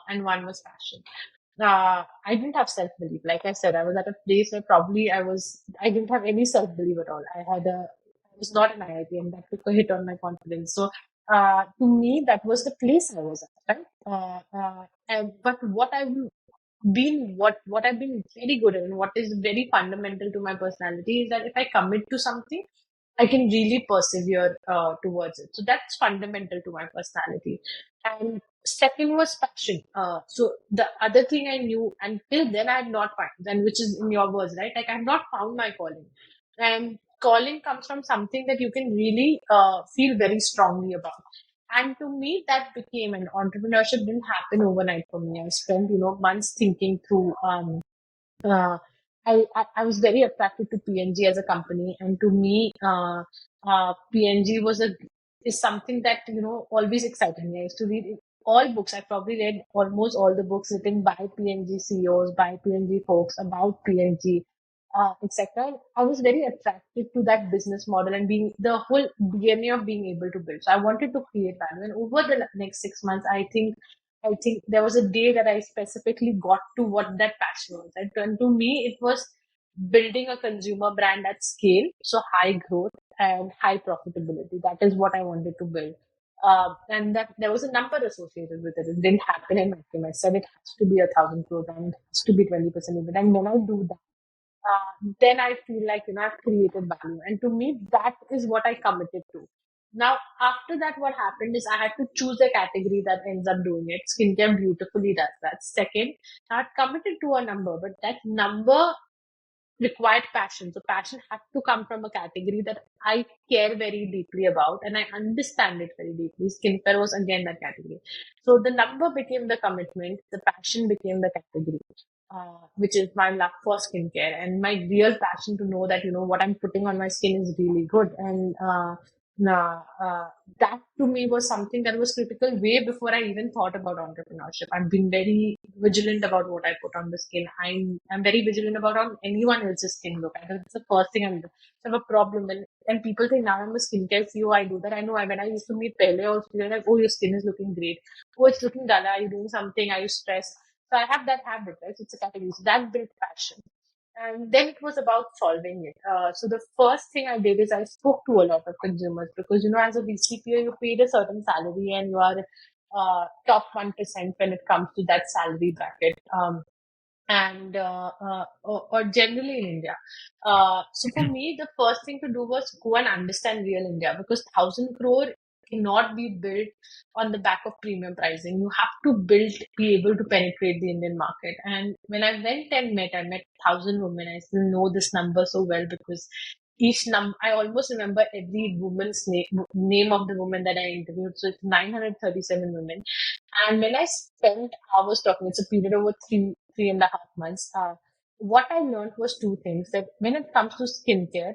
and one was passion. I didn't have self belief. Like I said, I was at a place where probably I didn't have any self belief at all. I was not an IIT, and that took a hit on my confidence. So, to me, that was the place I was at, right? But what I've been very good at, and what is very fundamental to my personality, is that if I commit to something, I can really persevere towards it. So that's fundamental to my personality. And second was passion. So the other thing I knew until then I had not found, and which is in your words, right? Like I have not found my calling. And calling comes from something that you can really feel very strongly about. And to me, that became an entrepreneurship didn't happen overnight for me. I spent, months thinking through uh, I was very attracted to PNG as a company, and to me, PNG is something that always excited me. I used to read all books. I probably read almost all the books written by PNG CEOs, by PNG folks about PNG, etc. I was very attracted to that business model and being the whole DNA of being able to build. So I wanted to create value, and over the next 6 months, I think there was a day that I specifically got to what that passion was. And to me, it was building a consumer brand at scale, so high growth and high profitability. That is what I wanted to build. And that there was a number associated with it. It didn't happen in vacuum. I said it has to be 1,000 crore and it has to be 20% of it. And when I do that, then I feel like, I've created value. And to me, that is what I committed to. Now, after that, what happened is I had to choose a category that ends up doing it. Skincare beautifully does that. Second, I had committed to a number, but that number required passion. So passion had to come from a category that I care very deeply about and I understand it very deeply. Skincare was again that category. So the number became the commitment, the passion became the category, which is my love for skincare and my real passion to know that, what I'm putting on my skin is really good. And Nah, that to me was something that was critical way before I even thought about entrepreneurship. I've been very vigilant about what I put on the skin. I'm very vigilant about how anyone else's skin look. I That's the first thing I'm doing. So I have a problem and people think now I'm a skincare CEO. I do that. I know when I used to meet Pele, also they're like, oh, your skin is looking great. Oh, it's looking dull. Are you doing something? Are you stressed? So I have that habit, right? So it's a category. So that built passion. And then it was about solving it. So the first thing I did is I spoke to a lot of consumers because, as a VCPO, you're paid a certain salary and you are top 1% when it comes to that salary bracket. And or generally in India. So for me, the first thing to do was go and understand real India because 1,000 crore cannot be built on the back of premium pricing. You have to be able to penetrate the Indian market. And when I met 1,000 women. I still know this number so well because I almost remember every woman's name of the woman that I interviewed. So it's 937 women. And when I spent hours talking, it's a period over 3.5 months. What I learned was two things that when it comes to skincare,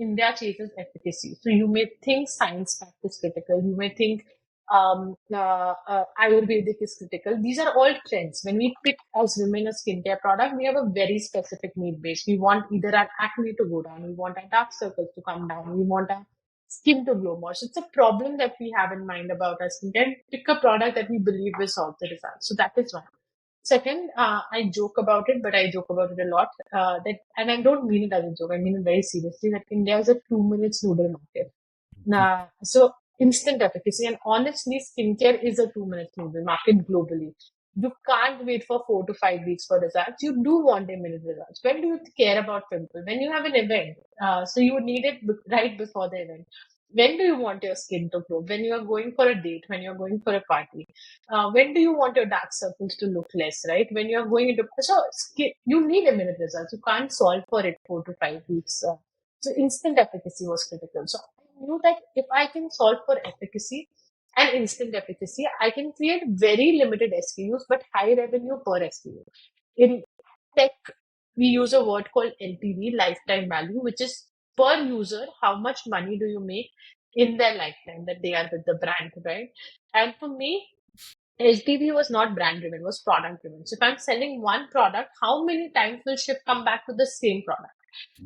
India chases efficacy. So you may think science fact is critical. You may think Ayurvedic is critical. These are all trends. When we pick as women a skincare product, we have a very specific need base. We want either our acne to go down, we want our dark circles to come down, we want our skin to glow more. So it's a problem that we have in mind about our skincare. Pick a product that we believe will solve the results. So that is one. Second, I joke about it, but I joke about it a lot. And I don't mean it as a joke. I mean it very seriously. That India is a 2 minutes noodle market. So instant efficacy, and honestly, skincare is a 2 minute noodle market globally. You can't wait for 4 to 5 weeks for results. You do want immediate results. When do you care about pimple? When you have an event. So you need it right before the event. When do you want your skin to glow? When you are going for a date, when you're going for a party. When do you want your dark circles to look less, right? When you're going into, you need immediate results. You can't solve for it 4 to 5 weeks. So instant efficacy was critical. So I knew that if I can solve for efficacy and instant efficacy, I can create very limited SKUs but high revenue per SKU. In tech, we use a word called LTV, lifetime value, which is per user, how much money do you make in their lifetime that they are with the brand, right? And for me, LTV was not brand driven, it was product driven. So if I'm selling one product, how many times will ship come back to the same product?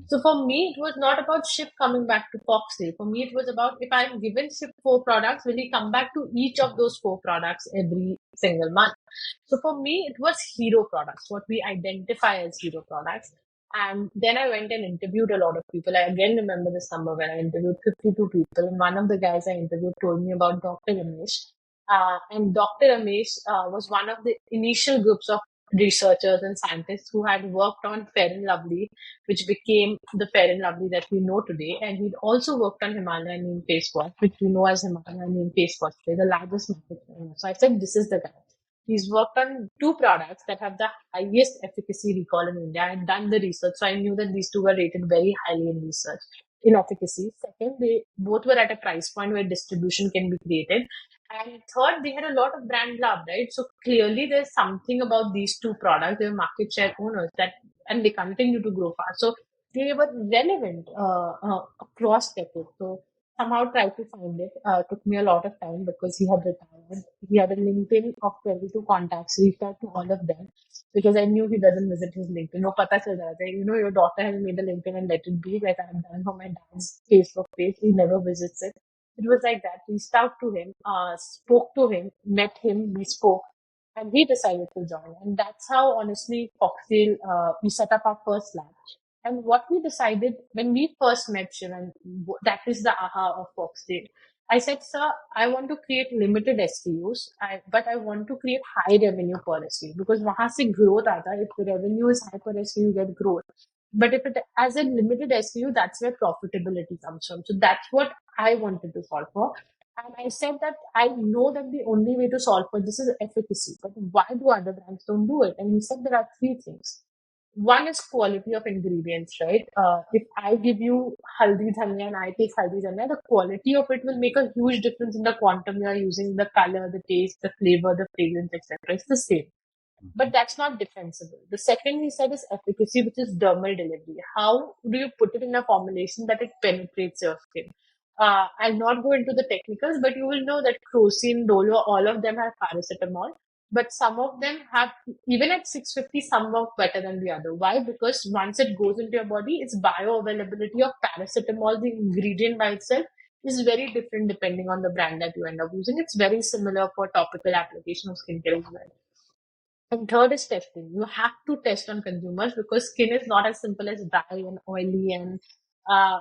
So for me, it was not about Shiv coming back to Foxtail. For me, it was about if I'm given Shiv 4 products, will he come back to each of those 4 products every single month? So for me, it was hero products, what we identify as hero products. And then I went and interviewed a lot of people. I again remember this number when I interviewed 52 people. And one of the guys I interviewed told me about Dr. Ramesh. And Dr. Ramesh was one of the initial groups of researchers and scientists who had worked on Fair and Lovely, which became the Fair and Lovely that we know today. And he'd also worked on Himalayan neem face wash, which we know as Himalayan neem face wash today, the largest market. So I said, this is the guy. He's worked on 2 products that have the highest efficacy recall in India. I had done the research, so I knew that these 2 were rated very highly in research in efficacy. Second, they both were at a price point where distribution can be created. And third, they had a lot of brand love, right? So clearly there's something about these 2 products. They were market share owners and they continue to grow fast. So they were relevant across decades. So somehow tried to find it. Took me a lot of time because he had retired. He had a LinkedIn of 22 contacts. Reached out to all of them because I knew he doesn't visit his LinkedIn. No, pata chal jata hai. Your daughter has made a LinkedIn and let it be like I have done for my dad's Facebook page. He never visits it. It was like that. Reached out to him, spoke to him, met him, we spoke, and he decided to join. And that's how, honestly, Foxtail, we set up our first lab. And what we decided when we first met Shiv, and that is the aha of Foxtail. I said, sir, I want to create limited SKUs, but I want to create high revenue per SKU because वहां से growth आता है. If the revenue is high per SKU, you get growth. But if it as a limited SKU, that's where profitability comes from. So that's what I wanted to solve for. And I said that I know that the only way to solve for this is efficacy. But why do other brands don't do it? And he said there are 3 things. one is quality of ingredients, right? If I give you haldi dhania and I take haldi dhania, the quality of it will make a huge difference in the quantum you are using, the color, the taste, the flavor, the fragrance, etc. It's the same. But that's not defensible. The second we said is efficacy, which is dermal delivery. How do you put it in a formulation that it penetrates your skin? I'll not go into the technicals, but you will know that crocin, dolo, all of them have paracetamol. But some of them have, even at 650, some work better than the other. Why? Because once it goes into your body, its bioavailability of paracetamol, the ingredient by itself, is very different depending on the brand that you end up using. It's very similar for topical application of skincare as well. And third is testing. You have to test on consumers because skin is not as simple as dry and oily and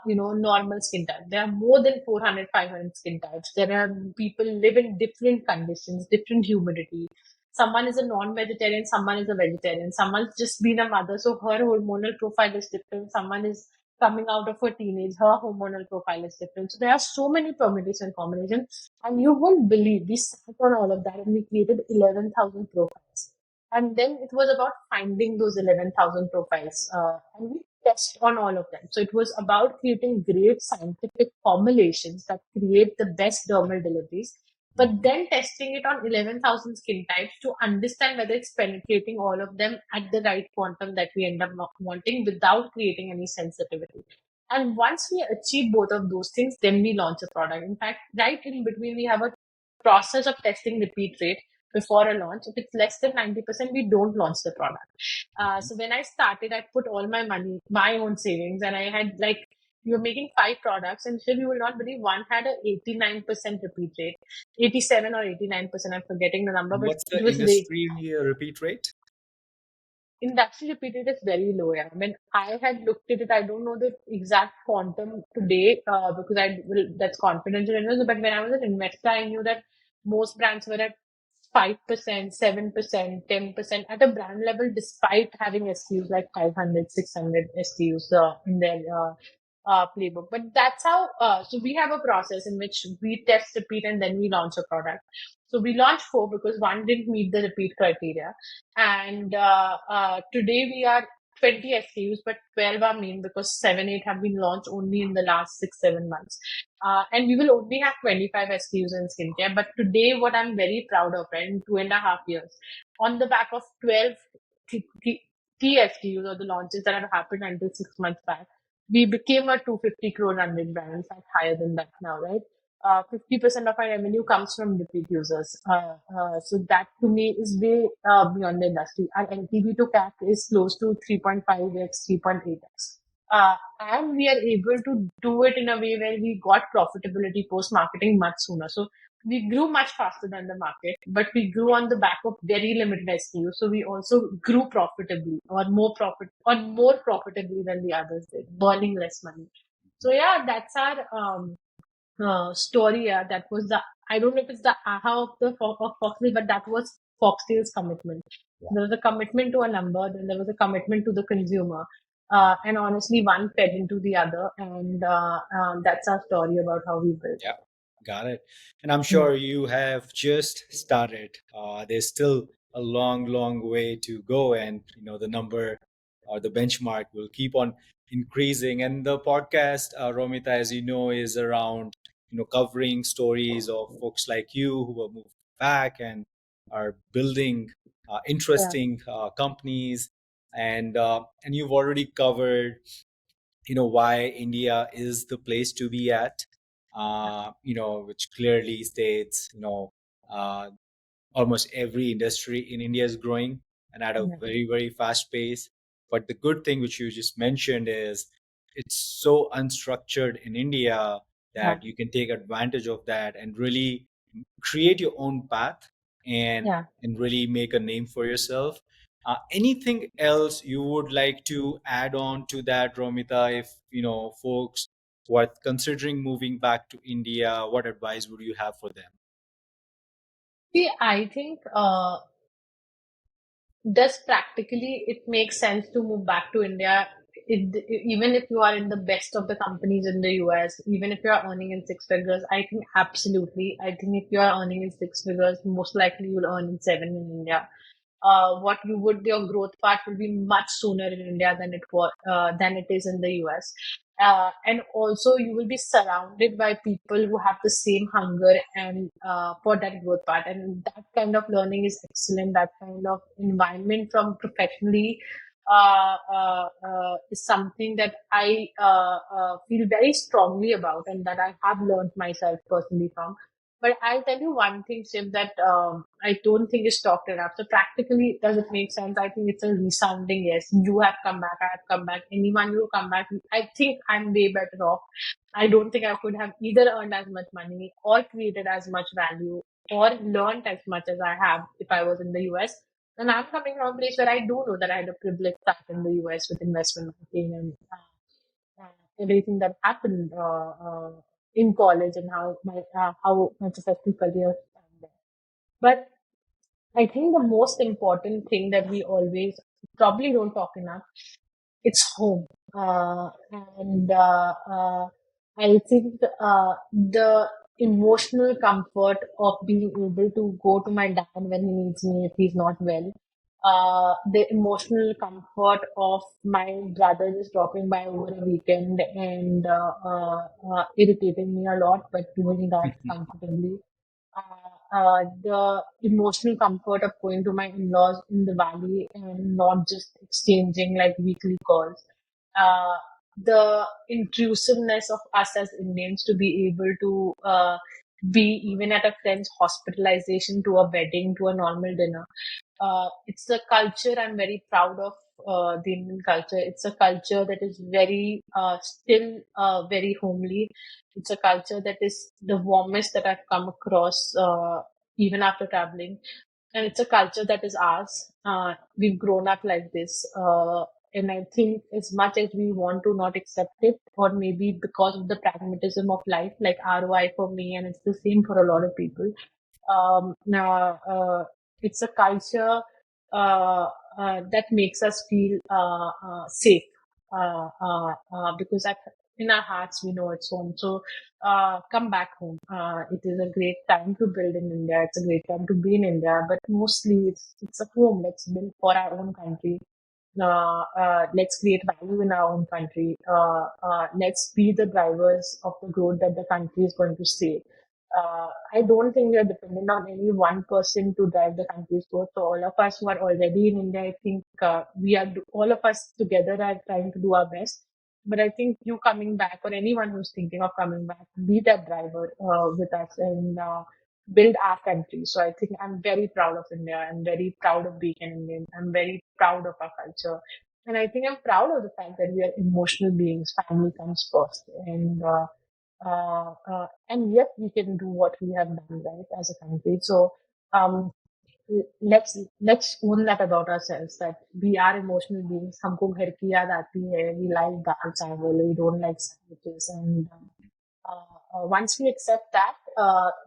normal skin type. There are more than 400, 500 skin types. There are people live in different conditions, different humidity. Someone is a non-vegetarian, someone is a vegetarian. Someone's just been a mother, so her hormonal profile is different. Someone is coming out of her teenage, her hormonal profile is different. So there are so many permutation combinations, and you won't believe we sat on all of that and we created 11,000 profiles. And then it was about finding those 11,000 profiles. And we test on all of them. So it was about creating great scientific formulations that create the best dermal deliveries, but Mhm. then testing it on 11,000 skin types to understand whether it's penetrating all of them at the right quantum that we end up wanting without creating any sensitivity. And once we achieve both of those things, then we launch a product. In fact, right in between, we have a process of testing repeat rate before a launch. If it's less than 90%, we don't launch the product. Mhm. So when I started, I put all my money, my own savings, and I had like, we were making 5 products, and still you will not believe one had a 89% repeat rate, 87 or 89%. I'm forgetting the number, And but what's it the was late. industry repeat rate? Industry repeated is very low. Yeah. When I had looked at it, I don't know the exact quantum today because I will, that's confidential. But when I was an investor, I knew that most brands were at 5%, 7%, 10% at a brand level, despite having SKUs like 500, 600 SKUs in their playbook. But that's how, so we have a process in which we test, repeat, and then we launch a product. So we launched 4 because one didn't meet the repeat criteria. And today we are 20 SKUs, but 12 are main because 7, 8 have been launched only in the last 6, 7 months. And we will only have 25 SKUs in skincare. But today, what I'm very proud of, right, in 2.5 years, on the back of 12 key SKUs or the launches that have happened until 6 months back, we became a 250 crore run rate brand, in fact, higher than that now, right? 50% of our revenue comes from repeat users. So that to me is way beyond the industry. Our LTV to CAC is close to 3.5x, 3.8x. And we are able to do it in a way where we got profitability post marketing much sooner. So we grew much faster than the market, but we grew on the back of very limited SKUs. So we also grew profitably or more profitably than the others did, burning less money. So yeah, that's our story. Yeah, that was the, I don't know if it's the aha of the of Foxley, but that was Foxtail's commitment. Yeah. There was a commitment to a number, then there was a commitment to the consumer. And honestly, one fed into the other, and that's our story about how we built. Yeah, got it. And I'm Hmm. sure you have just started. There's still a long, long way to go, and the number or the benchmark will keep on increasing. And the podcast, Romita, as you know, is around covering stories of folks like you who have moved back and are building Yeah, interesting companies. And you've already covered why India is the place to be at, which clearly states uh, almost every industry in India is growing and at a yeah, very, very fast pace. But the good thing, which you just mentioned, is it's so unstructured in India yeah, that you can take advantage of that and really create your own path and yeah. and really make a name for yourself. Anything else you would like to add on to that, Romita? If folks who are considering moving back to India, what advice would you have for them? See, I think does practically it makes sense to move back to India? Even if you are in the best of the companies in the US, even if you are earning in 6 figures, I think absolutely. I think if you are earning in 6 figures, most likely you'll earn in 7 in India. what you would your growth path will be much sooner in India than it is in the US. And also you will be surrounded by people who have the same hunger and for that growth path, and that kind of learning is excellent. That kind of environment from professionally is something that I feel very strongly about, and that I have learned myself personally from. But I'll tell you one thing, Shiv, that I don't think is talked enough. So practically, does it make sense? I think it's a resounding yes. You have come back. I have come back. Anyone who come back, I think I'm way better off. I don't think I could have either earned as much money or created as much value or learned as much as I have if I was in the US. And I'm coming from a place where I do know that I had a privileged start in the US with investment banking and everything that happened in college and how my professional career started there. But I think the most important thing that we always probably don't talk enough, it's home. And I think the emotional comfort of being able to go to my dad when he needs me if he's not well. The emotional comfort of my brother just dropping by over a weekend and irritating me a lot, but doing that comfortably. The emotional comfort of going to my in-laws in the valley and not just exchanging like weekly calls. Uh, the intrusiveness of us as Indians to be able to be even at a friend's hospitalization, to a wedding, to a normal dinner. It's a culture I'm very proud of. The Indian culture. It's a culture that is very still very homely. It's a culture that is the warmest that I've come across even after traveling, and it's a culture that is ours. We've grown up like this, and I think as much as we want to not accept it, or maybe because of the pragmatism of life, like ROI for me, and it's the same for a lot of people. Now, it's a culture that makes us feel safe because in our hearts we know it's home. So come back home. It is a great time to build in India. It's a great time to be in India, but mostly it's a home. Let's build for our own country. Let's create value in our own country. Let's be the drivers of the growth that the country is going to see. I don't think we are dependent on any one person to drive the country's growth. So all of us who are already in India, I think all of us together are trying to do our best. But I think you coming back, or anyone who's thinking of coming back, be that driver with us and build our country. So I think I'm very proud of India. I'm very proud of being an Indian. I'm very proud of our culture. And I think I'm proud of the fact that we are emotional beings. Family comes first. And yet we can do what we have done, right, as a country. So um, let's own that about ourselves, that we are emotional beings. हमको घर की याद आती है. We like dal chawal. We don't like sandwiches. And once we accept that,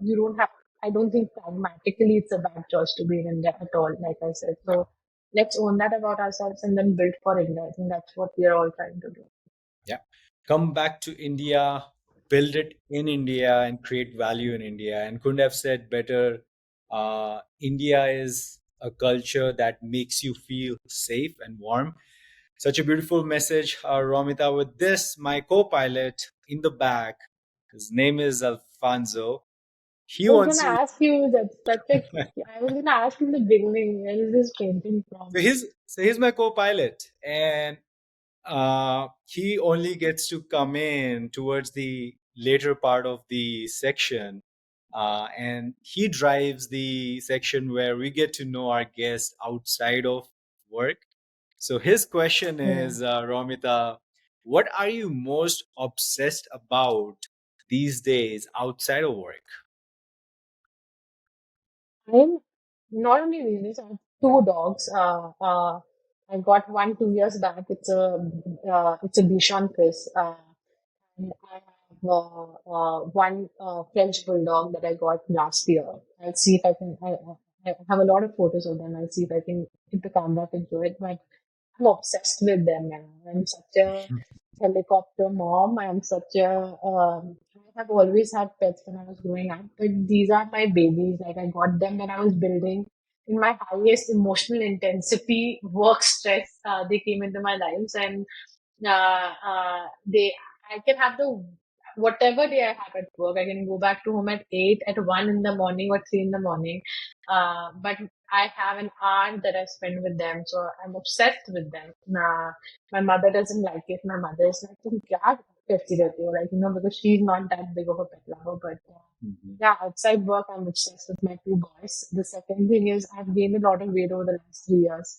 you don't have. I don't think pragmatically it's a bad choice to be in India at all. Like I said, so let's own that about ourselves and then build for India. I think that's what we are all trying to do. Yeah. Come back to India, build it in India, and create value in India. And couldn't have said better. India is a culture that makes you feel safe and warm. Such a beautiful message, Romita. With this, my co pilot in the back, his name is Alfonso. He I was wants gonna you. ask you that such a. I was gonna ask you in the beginning, where is this painting So from? he's my co pilot. And he only gets to come in towards the later part of the section. And he drives the section where we get to know our guest outside of work. So his question Yeah. is, Romita, what are you most obsessed about these days outside of work? I'm not only really, I have two dogs. I got one 2 years back. It's a Bichon Frise. And I have one French bulldog that I got last year. I'll see if I can. I have a lot of photos of them. I'll see if I can get the camera to do it. But I'm obsessed with them, man. I'm such a helicopter mom. I'm such a. I have always had pets when I was growing up, but these are my babies. Like I got them when I was building in my highest emotional intensity work stress, they came into my lives, and they I can have the whatever day I have at work. I can go back to home at 8, at 1 in the morning, or 3 in the morning. But I have an hour that I spend with them, so I'm obsessed with them. My mother doesn't like it. My mother is like, "तुम क्या करती रहती हो?" Like, because she's not that big of a pet lover, but Mhm. yeah, outside work, I'm obsessed with my two boys. The second thing is I've gained a lot of weight over the last 3 years.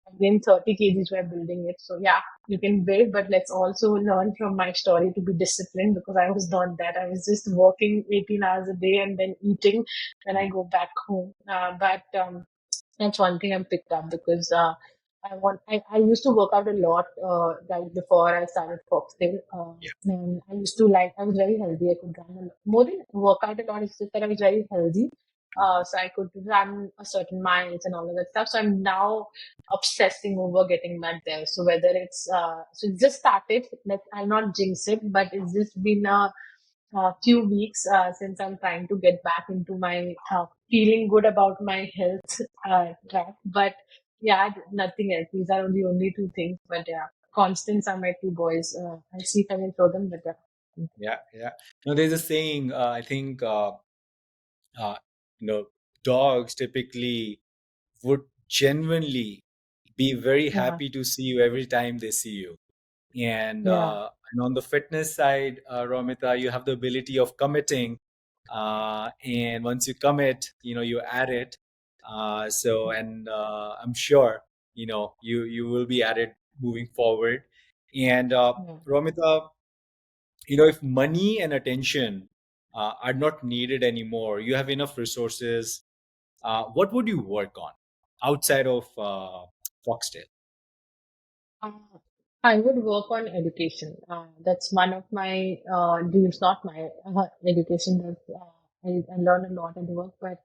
I've gained 30 kgs while building it. So yeah, you can build, but let's also learn from my story to be disciplined, because I was not that. I was just working 18 hours a day and then eating when I go back home. But that's one thing I'm picked up, because I used to work out a lot right before I started Foxtail. Yeah. And I was very healthy. I could run a lot. More than work out a lot, it's just that I was very healthy. So I could run a certain miles and all of that stuff. So I'm now obsessing over getting back there. So whether so it just started, I'll not jinx it, but it's just been a few weeks since I'm trying to get back into my feeling good about my health track. But yeah, nothing else. These are the only two things. But yeah, constants are my two boys. I'll see if I can throw them, but yeah. Yeah, yeah. No, there's a saying. I think uh, you know, dogs typically would genuinely be very Yeah, happy to see you every time they see you. yeah, And on the fitness side, Romita, you have the ability of committing, and once you commit, you add it. I'm sure you will be at it moving forward. And yeah. Romita, if money and attention are not needed anymore, you have enough resources. What would you work on outside of Foxtail? Uh, I would work on education. That's one of my dreams, not my education. I learn a lot at work, but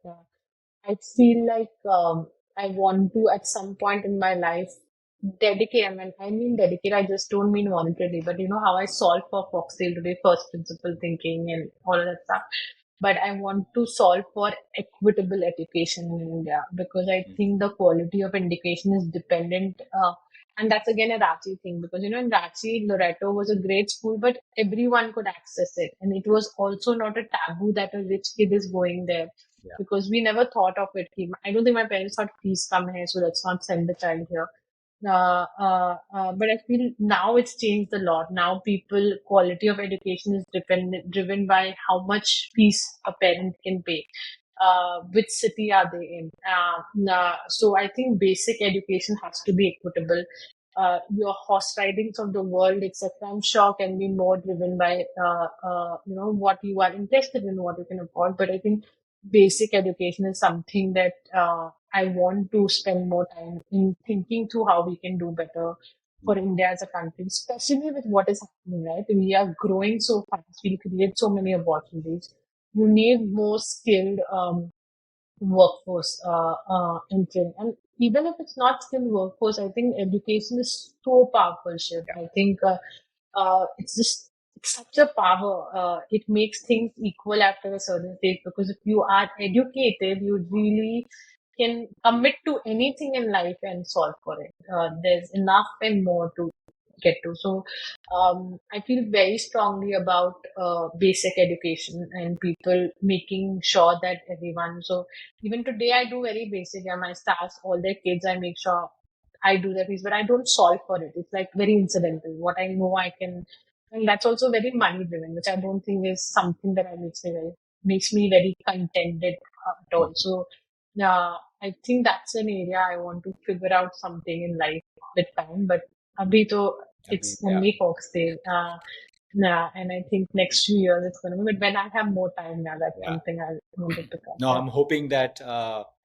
I feel like I want to, at some point in my life, dedicate. I mean dedicate. I just don't mean monetarily, but you know how I solved for Foxtail today, first principle thinking and all of that stuff. But I want to solve for equitable education in India, because I think the quality of education is dependent. And that's again a Ranchi thing, because in Ranchi, Loreto was a great school, but everyone could access it. And it was also not a taboo that a rich kid is going there, Yeah. because we never thought of it. I don't think my parents thought, please come here, so let's not send the child here. But I feel now it's changed a lot. Now quality of education is driven by how much fees a parent can pay. Which city are they in? So I think basic education has to be equitable. Your horse ridings of the world, etc., I'm sure can be more driven by what you are interested in, what you can afford. But I think basic education is something that I want to spend more time in thinking through how we can do better for India as a country, especially with what is happening, right? We are growing so fast, we create so many opportunities. You need more skilled workforce entering. And even if it's not skilled workforce, I think education is so powerful, Shiv. I think it's just it's such a power. It makes things equal after a certain stage, because if you are educated, you really can commit to anything in life and solve for it. There's enough and more to get to. So I feel very strongly about basic education and people making sure that everyone. So even today, I do very basic. Yeah, my staffs, all their kids, I make sure I do that piece, but I don't solve for it. It's like very incidental. What I know, I can, and that's also very money driven, which I don't think is something that makes me very contented at all. So, I think that's an area I want to figure out something in life with time. But abhi to Agreed. it's Yeah. only Foxtail. And I think next 2 years it's gonna be. But when I have more time now, that's Yeah. something I want to pick up. No, Yeah. I'm hoping that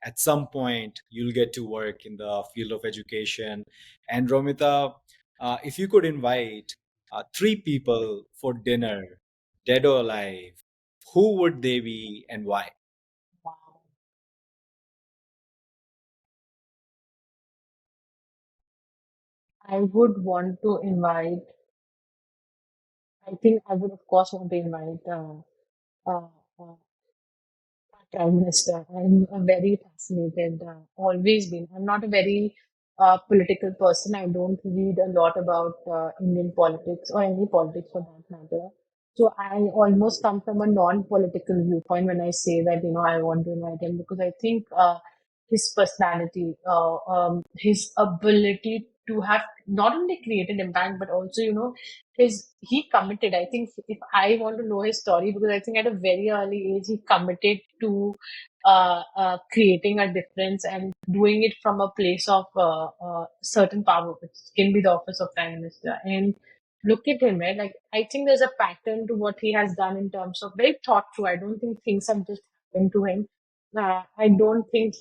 at some point you'll get to work in the field of education. And Romita, if you could invite three people for dinner, dead or alive, who would they be and why? Wow. I would want to invite. I think I would, of course, want to invite uh, uh, Prime Minister. I'm very fascinated, always been. I'm not a very political person. I don't read a lot about Indian politics or any politics for that matter. So I almost come from a non-political viewpoint when I say that, I want to invite him because I think his personality, his ability to have not only created impact, but also, he committed. I think if I want to know his story, because I think at a very early age, he committed to creating a difference and doing it from a place of certain power, which can be the office of Prime Minister. And look at him, right? Like, I think there's a pattern to what he has done in terms of very thought through. I don't think things have just happened to him. I don't think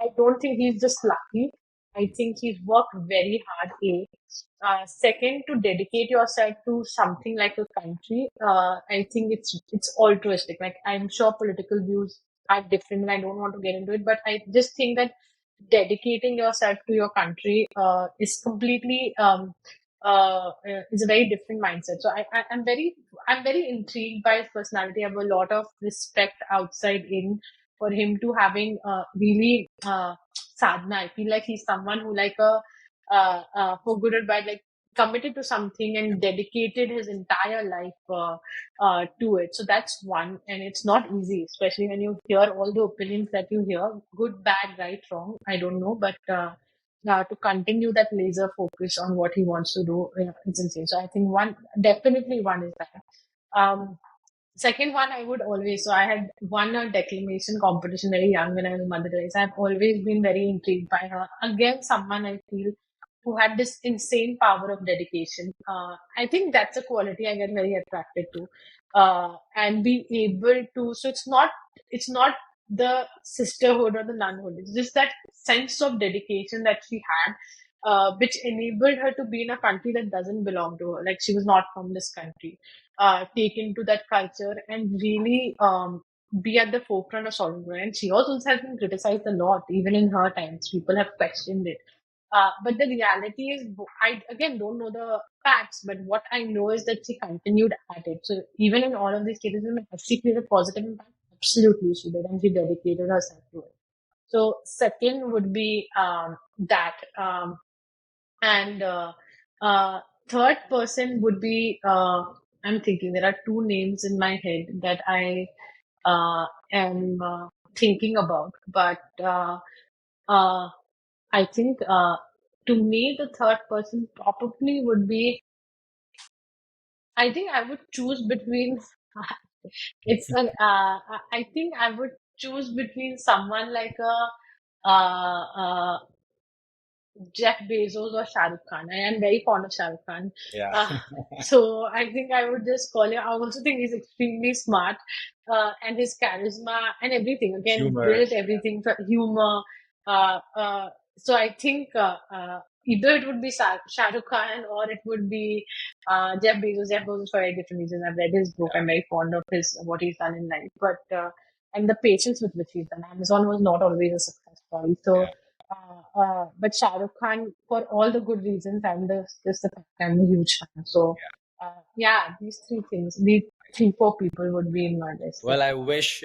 I don't think he's just lucky. I think he's worked very hard. Second, to dedicate yourself to something like a country, I think it's altruistic. Like, I'm sure political views are different, and I don't want to get into it, but I just think that dedicating yourself to your country is completely is a very different mindset. So I'm very intrigued by his personality. I have a lot of respect outside in for him to having really sadhana. I feel like he's someone who like a for good or bad, like committed to something and dedicated his entire life to it. So that's one, and it's not easy, especially when you hear all the opinions that you hear, good, bad, right, wrong. I don't know, but to continue that laser focus on what he wants to do, it's insane. So I think definitely one is that. Um, Second one, I would always, so I had won a declamation competition very young when I was in Mother Teresa. I've always been very intrigued by her. Again, someone I feel who had this insane power of dedication. I think that's a quality I get very attracted to. And be able to, so it's not the sisterhood or the nunhood. It's just that sense of dedication that she had, which enabled her to be in a country that doesn't belong to her. Like, she was not from this country, take into that culture and really be at the forefront of solving it. And she also has been criticized a lot, even in her times. People have questioned it. But the reality is, I again don't know the facts, but what I know is that she continued at it. So even in all of these cases, has she created a positive impact? Absolutely, she did, and she dedicated herself to it. So second would be that. And third person would be, I'm thinking there are two names in my head that I am thinking about, but uh, I think to me, the third person probably would be, I think I would choose between, I think I would choose between someone like Jeff Bezos or Shah Rukh Khan. I am very fond of Shah Rukh Khan. Yeah. Uh, so I think I would just call him. I also think he's extremely smart, and his charisma and everything. Again, Humor. built everything for humor. So I think either it would be Shah Rukh Khan or it would be Jeff Bezos. Jeff Bezos for very different reasons. I've read his book. I'm very fond of his what he's done in life, but and the patience with which he's done. Amazon was not always a success story. So Yeah. but Shah Rukh Khan, for all the good reasons, and just the fact I'm a huge fan. So, yeah, these three things, these three, four people would be in my list. Well, I wish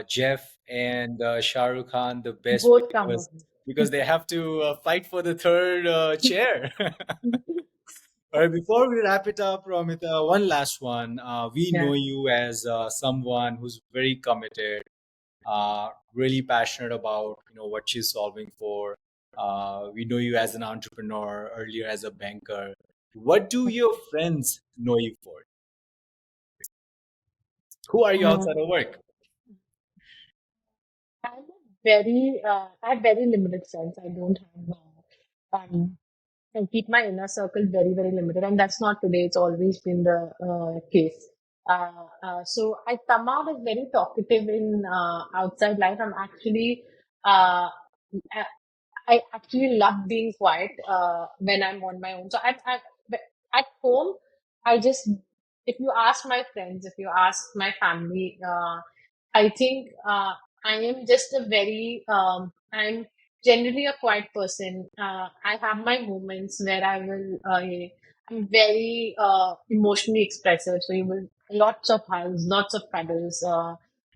Jeff and Shah Rukh Khan the best Both come with because they have to fight for the third chair. me. All right, before we wrap it up, Romita, one last one. We Yeah. know you as someone who's very committed, really passionate about what she's solving for. We know you as an entrepreneur, earlier as a banker. What do your friends know you for? Who are you outside Um, of work? I have very limited friends. I don't have, and keep my inner circle very, very limited. And that's not today. It's always been the case. So I come out as very talkative in outside life. Uh, I actually love being quiet when I'm on my own. So at home, I just, if you ask my friends, if you ask my family, I think I am just I'm generally a quiet person. I have my moments where I'm very emotionally expressive. So you will, lots of hugs, lots of cuddles.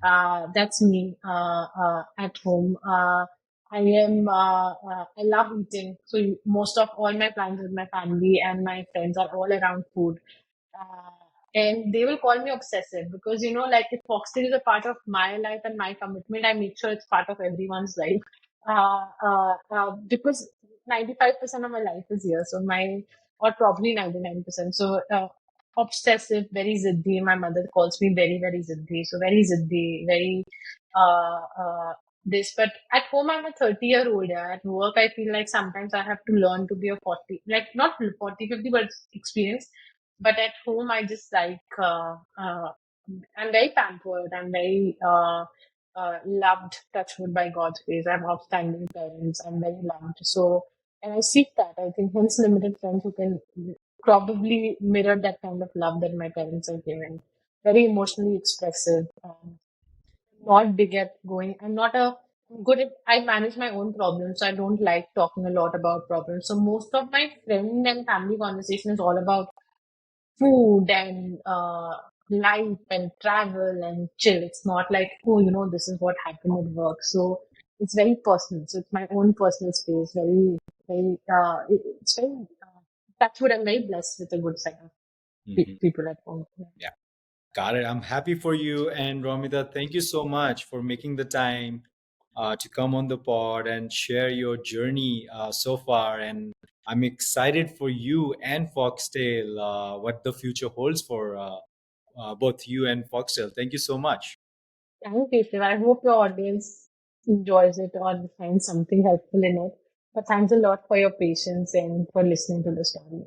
That's me at home. I love eating. So most of all my plans with my family and my friends are all around food. Uh, and they will call me obsessive because, like if Foxtail is a part of my life and my commitment, I make sure it's part of everyone's life. Because 95% of my life is here. Or probably 99%. So, obsessive, very ziddi. My mother calls me very, very ziddi. So very ziddi, very, uh, uh, but at home, I'm a 30-year-old. Yeah. At work, I feel like sometimes I have to learn to be a 40, like not 40, 50, but experience. But at home, I just I'm very pampered. I'm very, loved, touchwood by God's grace. I have outstanding parents. I'm very loved. So, and I seek that. I think hence limited friends who can probably mirror that kind of love that my parents have given. Very emotionally expressive. Not big at going. I'm not a good at, I manage my own problems. So I don't like talking a lot about problems. So most of my friend and family conversation is all about food and life and travel and chill. It's not like, oh, this is what happened at work. So it's very personal. So it's my own personal space. Very, very, it's very, that's what I'm very blessed with a good set of Mhm. people at home. Yeah. Yeah. Got it. I'm happy for you. And Romita, thank you so much for making the time to come on the pod and share your journey so far. And I'm excited for you and Foxtail, what the future holds for both you and Foxtail. Thank you so much. Thank you, Shiva. I hope your audience enjoys it or finds something helpful in it. But thanks a lot for your patience and for listening to the story.